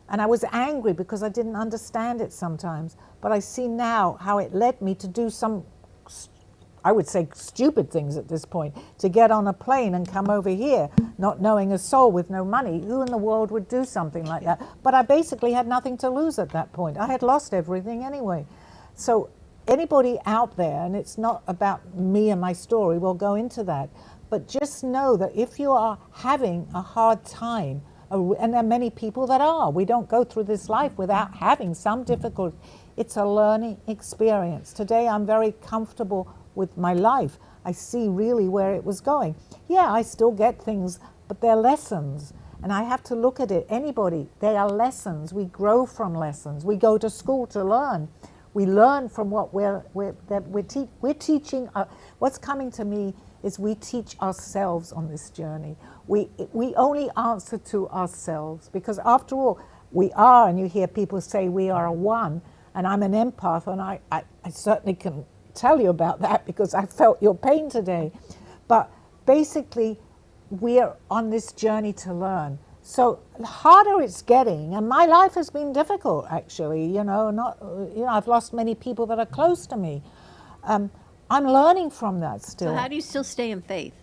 Speaker 1: And I was angry because I didn't understand it sometimes. But I see now how it led me to do some I would say stupid things at this point, to get on a plane and come over here, not knowing a soul with no money. Who in the world would do something like that? But I basically had nothing to lose at that point. I had lost everything anyway. So anybody out there, and it's not about me and my story, we'll go into that, but just know that if you are having a hard time, and there are many people that are, we don't go through this life without having some difficulty. It's a learning experience. Today I'm very comfortable with my life. I see really where it was going. Yeah, I still get things, but they're lessons. And I have to look at it. Anybody, they are lessons. We grow from lessons. We go to school to learn. We learn from what we're teaching. What's coming to me is we teach ourselves on this journey. We only answer to ourselves, because after all, we are, and you hear people say we are a one, and I'm an empath, and I certainly can tell you about that because I felt your pain today. But basically, we're on this journey to learn. So the harder it's getting, and my life has been difficult actually, I've lost many people that are close to me. I'm learning from that still.
Speaker 2: So how do you still stay in faith?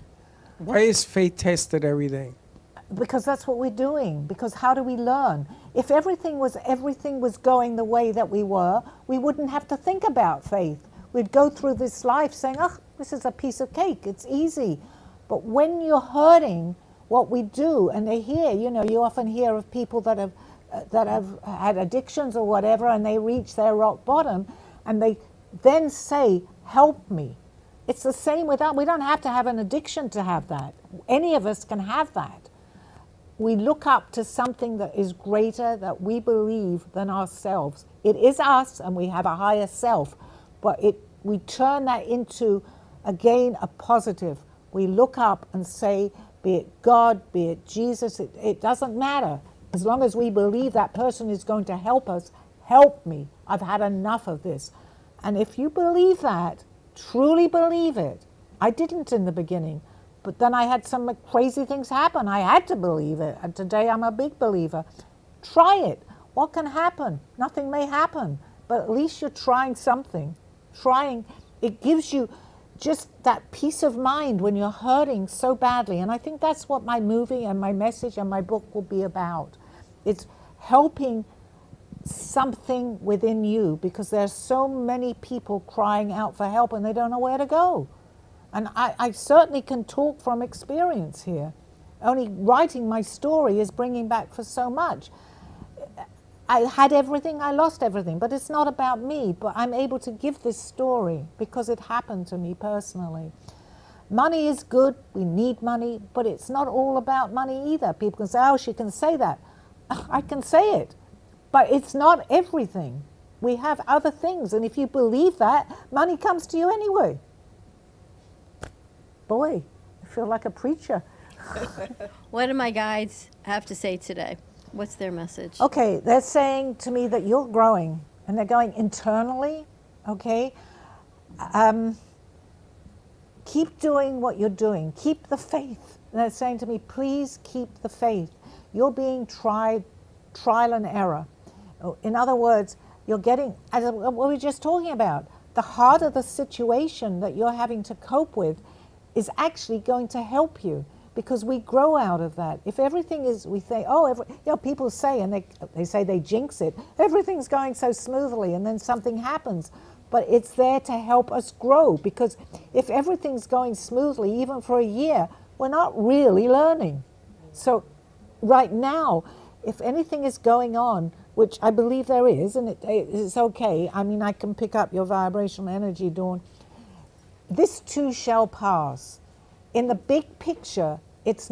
Speaker 4: Why is faith tested every day?
Speaker 1: Because that's what we're doing. Because how do we learn? If everything was going the way that we were, we wouldn't have to think about faith. We'd go through this life saying, oh, this is a piece of cake, it's easy. But when you're hurting, what we do, and they hear, you often hear of people that have had addictions or whatever, and they reach their rock bottom, and they then say, help me. It's the same with us. We don't have to have an addiction to have that. Any of us can have that. We look up to something that is greater, that we believe, than ourselves. It is us, and we have a higher self, but we turn that into, again, a positive. We look up and say, be it God, be it Jesus, it doesn't matter. As long as we believe that person is going to help us, help me. I've had enough of this. And if you believe that, truly believe it. I didn't in the beginning, but then I had some crazy things happen. I had to believe it, and today I'm a big believer. Try it. What can happen? Nothing may happen, but at least you're trying something. It gives you just that peace of mind when you're hurting so badly. And I think that's what my movie and my message and my book will be about. It's helping something within you, because there's so many people crying out for help and they don't know where to go. And I certainly can talk from experience here. Only writing my story is bringing back for so much. I had everything, I lost everything, but it's not about me, but I'm able to give this story because it happened to me personally. Money is good, we need money, but it's not all about money either. People can say, oh, she can say that. I can say it, but it's not everything. We have other things, and if you believe that, money comes to you anyway. Boy, I feel like a preacher.
Speaker 2: What do my guides have to say today? What's their message?
Speaker 1: Okay, they're saying to me that you're growing, and they're going internally, okay? Keep doing what you're doing. Keep the faith. And they're saying to me, please keep the faith. You're being trial and error. In other words, you're getting, as what we were just talking about, the harder the situation that you're having to cope with is actually going to help you, because we grow out of that. If everything is, we think, people say, and they say they jinx it, everything's going so smoothly, and then something happens. But it's there to help us grow, because if everything's going smoothly, even for a year, we're not really learning. So right now, if anything is going on, which I believe there is, and it's okay, I mean, I can pick up your vibrational energy, Dawn, this too shall pass. In the big picture, it's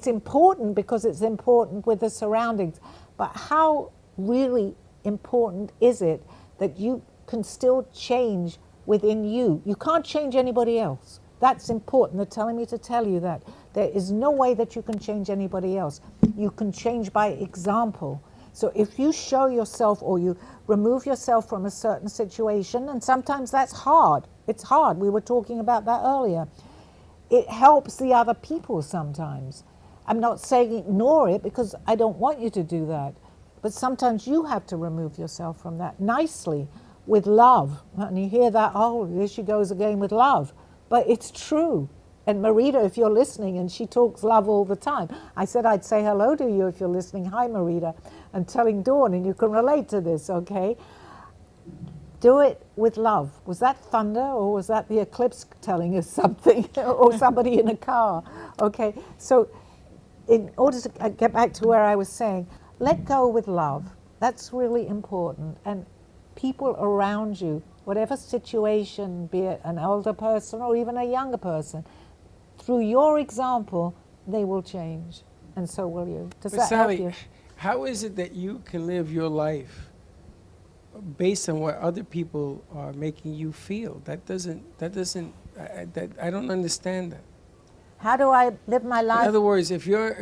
Speaker 1: important because it's important with the surroundings, but how really important is it that you can still change within you? You can't change anybody else. That's important. They're telling me to tell you that. There is no way that you can change anybody else. You can change by example. So if you show yourself or you remove yourself from a certain situation, and sometimes that's hard. It's hard. We were talking about that earlier. It helps the other people sometimes. I'm not saying ignore it, because I don't want you to do that. But sometimes you have to remove yourself from that nicely, with love. And you hear that, oh, here she goes again with love. But it's true. And Marita, if you're listening, and she talks love all the time. I said I'd say hello to you if you're listening. Hi, Marita. I'm telling Dawn, and you can relate to this, okay? Do it with love. Was that thunder, or was that the eclipse telling us something, or somebody in a car? Okay, so in order to get back to where I was saying, let go with love. That's really important. And people around you, whatever situation, be it an older person or even a younger person, through your example, they will change, and so will you. Does
Speaker 4: But
Speaker 1: that
Speaker 4: Sally,
Speaker 1: help you?
Speaker 4: how is it that you can live your life based on what other people are making you feel? I don't understand that.
Speaker 1: How do I live my
Speaker 4: In
Speaker 1: life?
Speaker 4: other words, if you have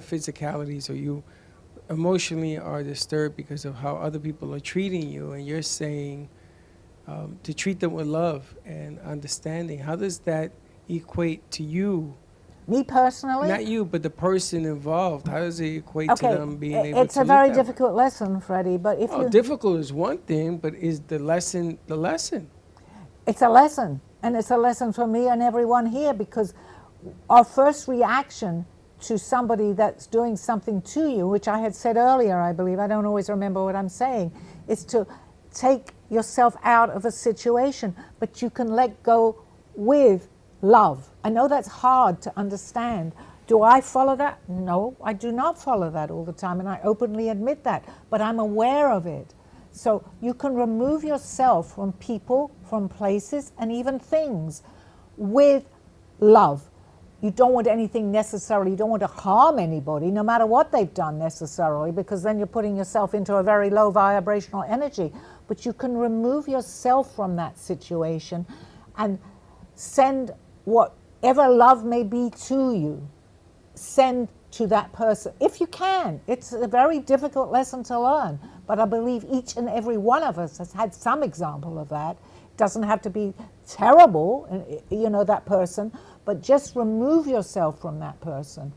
Speaker 4: physicalities, or you emotionally are disturbed because of how other people are treating you, and you're saying to treat them with love and understanding, how does that equate to you?
Speaker 1: Me personally?
Speaker 4: Not you, but the person involved. How does it equate to them being able
Speaker 1: it's
Speaker 4: to
Speaker 1: a very
Speaker 4: live that way?
Speaker 1: difficult lesson, Freddie, but if you...
Speaker 4: Difficult is one thing, but is the lesson the lesson?
Speaker 1: It's a lesson, and it's a lesson for me and everyone here, because our first reaction to somebody that's doing something to you, which I had said earlier, I believe, I don't always remember what I'm saying, is to take yourself out of a situation, but you can let go with love. I know that's hard to understand. Do I follow that? No, I do not follow that all the time, and I openly admit that, but I'm aware of it. So you can remove yourself from people, from places, and even things with love. You don't want anything necessarily, you don't want to harm anybody, no matter what they've done necessarily, because then you're putting yourself into a very low vibrational energy. But you can remove yourself from that situation and send whatever love may be to you, send to that person, if you can. It's a very difficult lesson to learn, but I believe each and every one of us has had some example of that. It doesn't have to be terrible, that person, but just remove yourself from that person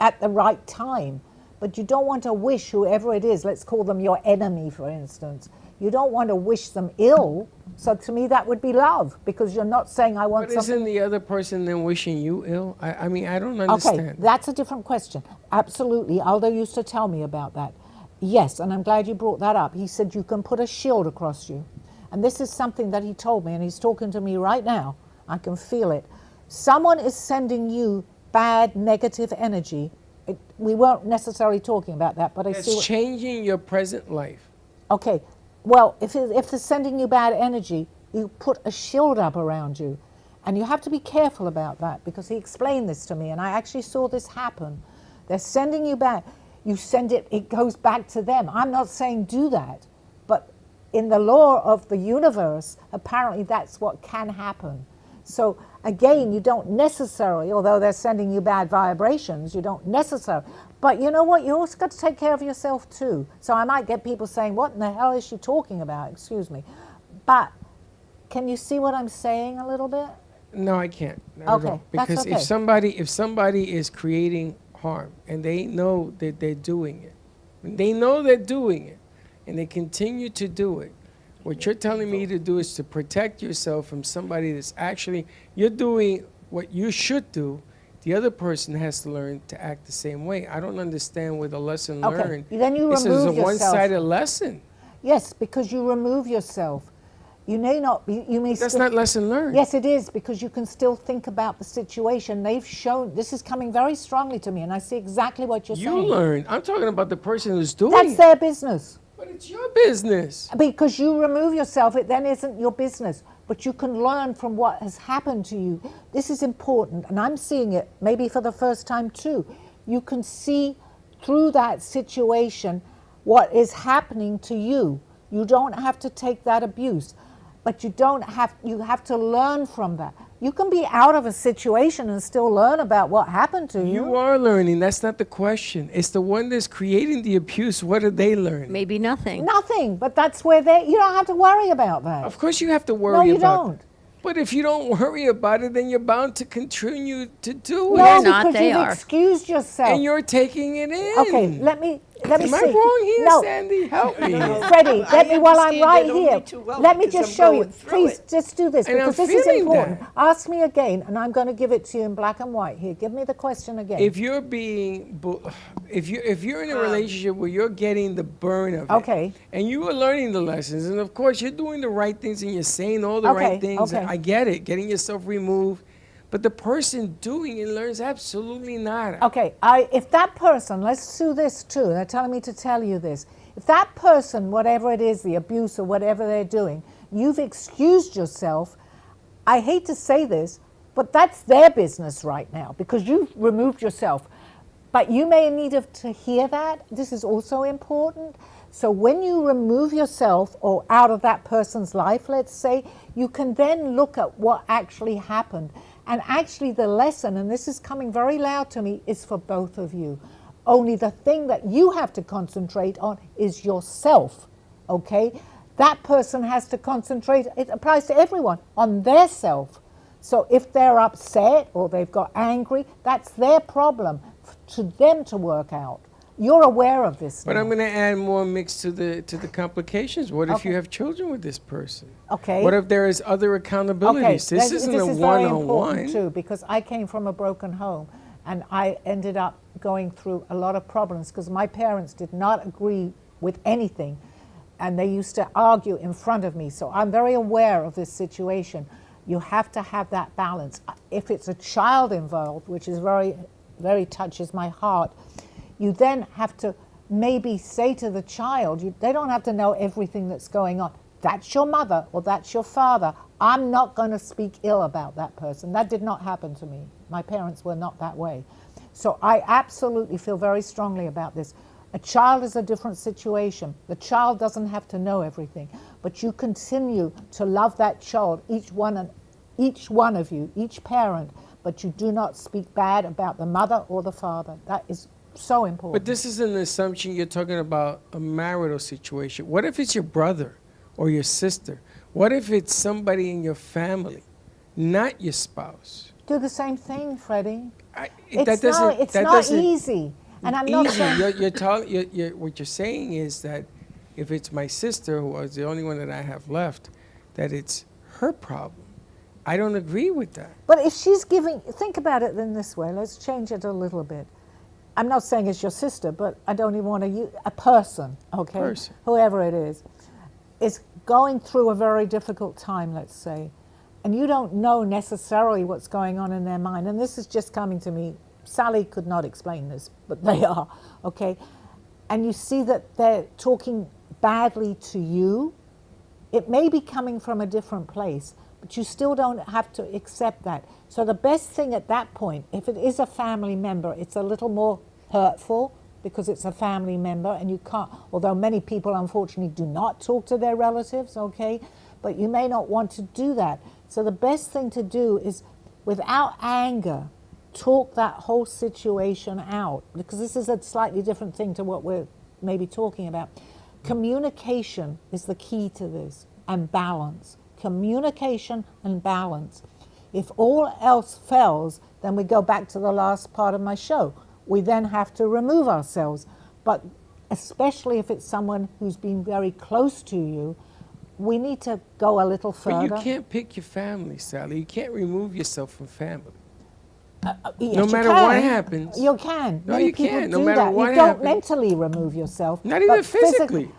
Speaker 1: at the right time. But you don't want to wish whoever it is, let's call them your enemy, for instance, you don't want to wish them ill. So to me, that would be love, because you're not saying I want
Speaker 4: But
Speaker 1: something.
Speaker 4: isn't the other person then wishing you ill? I mean, I don't understand.
Speaker 1: Okay, that's a different question. Absolutely. Aldo used to tell me about that. Yes, and I'm glad you brought that up. He said you can put a shield across you. And this is something that he told me, and he's talking to me right now. I can feel it. Someone is sending you bad, negative energy. We weren't necessarily talking about that, but I see
Speaker 4: It's changing your present life.
Speaker 1: Okay, well, if they're sending you bad energy, you put a shield up around you. And you have to be careful about that, because he explained this to me, and I actually saw this happen. They're sending you back. You send it goes back to them. I'm not saying do that, but in the law of the universe, apparently that's what can happen. So again, you don't necessarily, although they're sending you bad vibrations, you don't necessarily, but you know what, you also got to take care of yourself too. So I might get people saying, what in the hell is she talking about? Excuse me. But can you see what I'm saying a little bit?
Speaker 4: No, I can't. Not at
Speaker 1: Okay,
Speaker 4: all.
Speaker 1: that's
Speaker 4: Because
Speaker 1: okay.
Speaker 4: if somebody is creating harm and they know that they're doing it, and they continue to do it, what you're telling me to do is to protect yourself from somebody that's actually, you're doing what you should do. The other person has to learn to act the same way. I don't understand where the lesson
Speaker 1: Okay,
Speaker 4: learned.
Speaker 1: then you
Speaker 4: This is a
Speaker 1: remove yourself.
Speaker 4: one-sided lesson.
Speaker 1: Yes, because you remove yourself. You may not be, you may
Speaker 4: That's
Speaker 1: still,
Speaker 4: not lesson learned.
Speaker 1: Yes, it is, because you can still think about the situation. They've shown, this is coming very strongly to me, and I see exactly what you're
Speaker 4: You
Speaker 1: saying.
Speaker 4: learn. I'm talking about the person who's doing
Speaker 1: That's
Speaker 4: it.
Speaker 1: their business.
Speaker 4: But it's your business.
Speaker 1: Because you remove yourself, it then isn't your business. But you can learn from what has happened to you. This is important, and I'm seeing it maybe for the first time too. You can see through that situation what is happening to you. You don't have to take that abuse, but you have to learn from that. You can be out of a situation and still learn about what happened to you.
Speaker 4: You are learning. That's not the question. It's the one that's creating the abuse. What are they learning?
Speaker 2: Maybe nothing.
Speaker 1: Nothing, but that's where you don't have to worry about that.
Speaker 4: Of course you have to worry
Speaker 1: No, you
Speaker 4: about
Speaker 1: don't.
Speaker 4: it. But if you don't worry about it, then you're bound to continue to do
Speaker 1: No,
Speaker 4: it.
Speaker 2: You're not,
Speaker 1: because
Speaker 2: they
Speaker 1: you've
Speaker 2: are.
Speaker 1: excused yourself.
Speaker 4: And you're taking it in.
Speaker 1: Okay, let me let me
Speaker 4: Am I
Speaker 1: see.
Speaker 4: wrong here,
Speaker 1: No.
Speaker 4: Sandy? Help me.
Speaker 1: Freddie,
Speaker 6: I
Speaker 1: let me while I'm
Speaker 6: understand
Speaker 1: right
Speaker 6: it only
Speaker 1: here.
Speaker 6: too well
Speaker 1: Let me
Speaker 6: because
Speaker 1: just
Speaker 6: I'm
Speaker 1: show you.
Speaker 6: going through
Speaker 1: Please,
Speaker 6: it.
Speaker 1: just do this
Speaker 4: And I'm
Speaker 1: because this is
Speaker 4: feeling
Speaker 1: important.
Speaker 4: that.
Speaker 1: Ask me again, and I'm going to give it to you in black and white. Here, give me the question again.
Speaker 4: If you're if you're in a relationship where you're getting the burn of it,
Speaker 1: Okay.
Speaker 4: and you are learning the lessons, and of course you're doing the right things and you're saying all the right
Speaker 1: Okay,
Speaker 4: things,
Speaker 1: okay.
Speaker 4: I get it, getting yourself removed, but the person doing it learns absolutely nada.
Speaker 1: Okay, if that person, let's do this too, they're telling me to tell you this. If that person, whatever it is, the abuse or whatever they're doing, you've excused yourself, I hate to say this, but that's their business right now because you've removed yourself. But you may need to hear that. This is also important. So when you remove yourself or out of that person's life, let's say, you can then look at what actually happened. And actually the lesson, and this is coming very loud to me, is for both of you. Only the thing that you have to concentrate on is yourself, okay? That person has to concentrate, it applies to everyone, on their self. So if they're upset or they've got angry, that's their problem to them to work out. You're aware of this
Speaker 4: But
Speaker 1: now.
Speaker 4: I'm going to add more mix to the complications. What if
Speaker 1: Okay.
Speaker 4: you have children with this person?
Speaker 1: Okay.
Speaker 4: What if there is other accountabilities? This isn't a
Speaker 1: very
Speaker 4: one-on-one.
Speaker 1: important too, because I came from a broken home and I ended up going through a lot of problems because my parents did not agree with anything and they used to argue in front of me. So I'm very aware of this situation. You have to have that balance. If it's a child involved, which is very touches my heart, you then have to maybe say to the child, they don't have to know everything that's going on. That's your mother or that's your father. I'm not going to speak ill about that person. That did not happen to me. My parents were not that way. So I absolutely feel very strongly about this. A child is a different situation. The child doesn't have to know everything, but you continue to love that child, each one of you, each parent, but you do not speak bad about the mother or the father. That is so important.
Speaker 4: But this is an assumption you're talking about a marital situation. What if it's your brother or your sister? What if it's somebody in your family, not your spouse?
Speaker 1: Do the same thing, Freddie.
Speaker 4: That doesn't.
Speaker 1: It's
Speaker 4: that
Speaker 1: not
Speaker 4: doesn't
Speaker 1: easy. And I'm not
Speaker 4: easy.
Speaker 1: saying
Speaker 4: What you're saying is that if it's my sister, who was the only one that I have left, that it's her problem. I don't agree with that.
Speaker 1: But if she's giving, think about it in this way. Let's change it a little bit. I'm not saying it's your sister, but I don't even want to use a person, okay?
Speaker 4: Person.
Speaker 1: Whoever it is going through a very difficult time, let's say, and you don't know necessarily what's going on in their mind. And this is just coming to me. Sally could not explain this, but they are, okay? And you see that they're talking badly to you. It may be coming from a different place, but you still don't have to accept that. So the best thing at that point, if it is a family member, it's a little more hurtful because it's a family member and you can't, although many people unfortunately do not talk to their relatives, okay? But you may not want to do that. So the best thing to do is, without anger, talk that whole situation out, because this is a slightly different thing to what we're maybe talking about. Communication is the key to this, and balance. Communication and balance. If all else fails, then we go back to the last part of my show. We then have to remove ourselves. But especially if it's someone who's been very close to you, we need to go a little further.
Speaker 4: But you can't pick your family, Sally. You can't remove yourself from family.
Speaker 1: Yes,
Speaker 4: No
Speaker 1: you
Speaker 4: matter
Speaker 1: can.
Speaker 4: what happens.
Speaker 1: You can.
Speaker 4: No,
Speaker 1: Many
Speaker 4: you
Speaker 1: people
Speaker 4: can't. No
Speaker 1: do
Speaker 4: matter
Speaker 1: that.
Speaker 4: what
Speaker 1: You don't
Speaker 4: happens.
Speaker 1: mentally remove yourself.
Speaker 4: Not even
Speaker 1: but
Speaker 4: physically.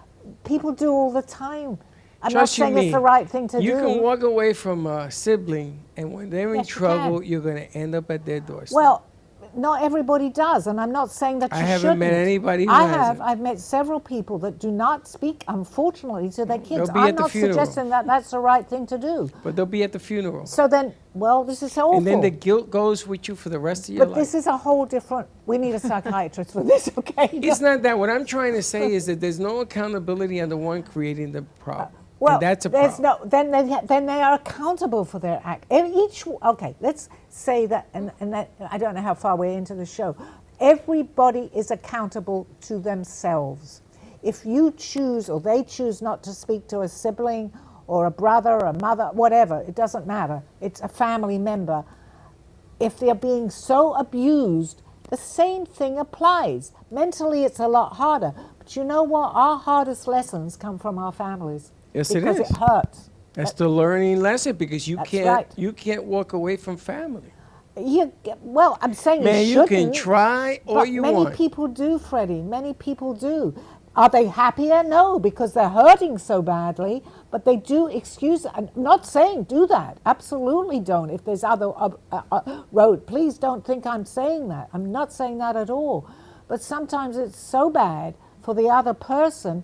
Speaker 1: People do all the time. I'm
Speaker 4: Trust
Speaker 1: not
Speaker 4: you
Speaker 1: saying
Speaker 4: me.
Speaker 1: it's the right thing to
Speaker 4: You
Speaker 1: do.
Speaker 4: can walk away from a sibling, and when they're in
Speaker 1: Yes, you
Speaker 4: trouble,
Speaker 1: can.
Speaker 4: you're going to end up at their doorstep.
Speaker 1: Well, not everybody does, and I'm not saying that you
Speaker 4: I haven't
Speaker 1: shouldn't.
Speaker 4: met anybody who
Speaker 1: I
Speaker 4: hasn't.
Speaker 1: have. I've met several people that do not speak, unfortunately, to their kids.
Speaker 4: They'll be
Speaker 1: I'm
Speaker 4: at the
Speaker 1: not
Speaker 4: funeral.
Speaker 1: suggesting that that's the right thing to do.
Speaker 4: But they'll be at the funeral.
Speaker 1: So then, well, this is awful.
Speaker 4: And then the guilt goes with you for the rest of your
Speaker 1: but
Speaker 4: life.
Speaker 1: this is a whole different. We need a psychiatrist for this, okay?
Speaker 4: It's not that. What I'm trying to say is that there's no accountability on the one creating the problem.
Speaker 1: Well,
Speaker 4: and that's a
Speaker 1: there's
Speaker 4: problem.
Speaker 1: no. Then they are accountable for their act. Okay, let's say that, and that, I don't know how far we're into the show. Everybody is accountable to themselves. If you choose or they choose not to speak to a sibling or a brother or a mother, whatever, it doesn't matter. It's a family member. If they're being so abused The same thing applies. Mentally, it's a lot harder. But you know what? Our hardest lessons come from our families.
Speaker 4: Yes, it
Speaker 1: because
Speaker 4: is.
Speaker 1: it hurts.
Speaker 4: That's the learning lesson, because
Speaker 1: That's right.
Speaker 4: you can't walk away from family.
Speaker 1: Well, I'm saying
Speaker 4: Man,
Speaker 1: you
Speaker 4: you
Speaker 1: shouldn't.
Speaker 4: can try all
Speaker 1: but
Speaker 4: you
Speaker 1: many
Speaker 4: want.
Speaker 1: people do, Freddie. Many people do. Are they happier? No, because they're hurting so badly. But they do excuse. I'm not saying do that. Absolutely don't. If there's other road, please don't think I'm saying that. I'm not saying that at all. But sometimes it's so bad for the other person,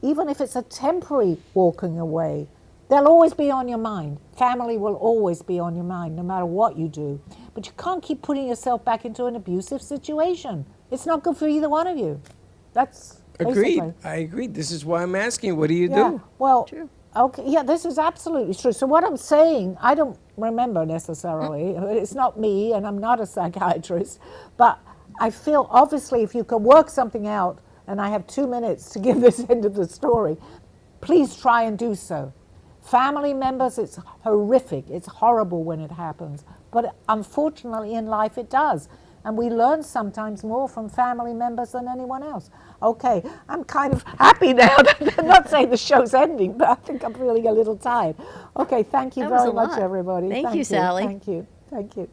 Speaker 1: even if it's a temporary walking away. They'll always be on your mind. Family will always be on your mind, no matter what you do. But you can't keep putting yourself back into an abusive situation. It's not good for either one of you. That's
Speaker 4: Agreed.
Speaker 1: basically.
Speaker 4: I agree. This is why I'm asking, what do you
Speaker 1: Yeah.
Speaker 4: do?
Speaker 1: Well,
Speaker 2: True.
Speaker 1: okay. Yeah, this is absolutely true. So what I'm saying, I don't remember necessarily. It's not me, and I'm not a psychiatrist. But I feel obviously, if you can work something out, and I have 2 minutes to give this end of the story, please try and do so. Family members, it's horrific. It's horrible when it happens. But unfortunately in life it does. And we learn sometimes more from family members than anyone else. Okay, I'm kind of happy now. I'm not saying the show's ending, but I think I'm feeling a little tired. Okay, thank you
Speaker 2: That was
Speaker 1: very
Speaker 2: a
Speaker 1: much,
Speaker 2: lot.
Speaker 1: everybody.
Speaker 2: Thank you, Sally.
Speaker 1: Thank you. Thank you.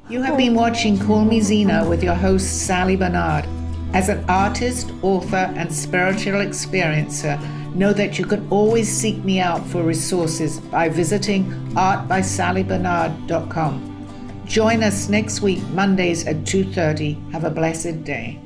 Speaker 7: You have been watching Call Me Zena with your host, Sally Bernard. As an artist, author, and spiritual experiencer, know that you can always seek me out for resources by visiting artbysallybernard.com. Join us next week, Mondays at 2:30. Have a blessed day.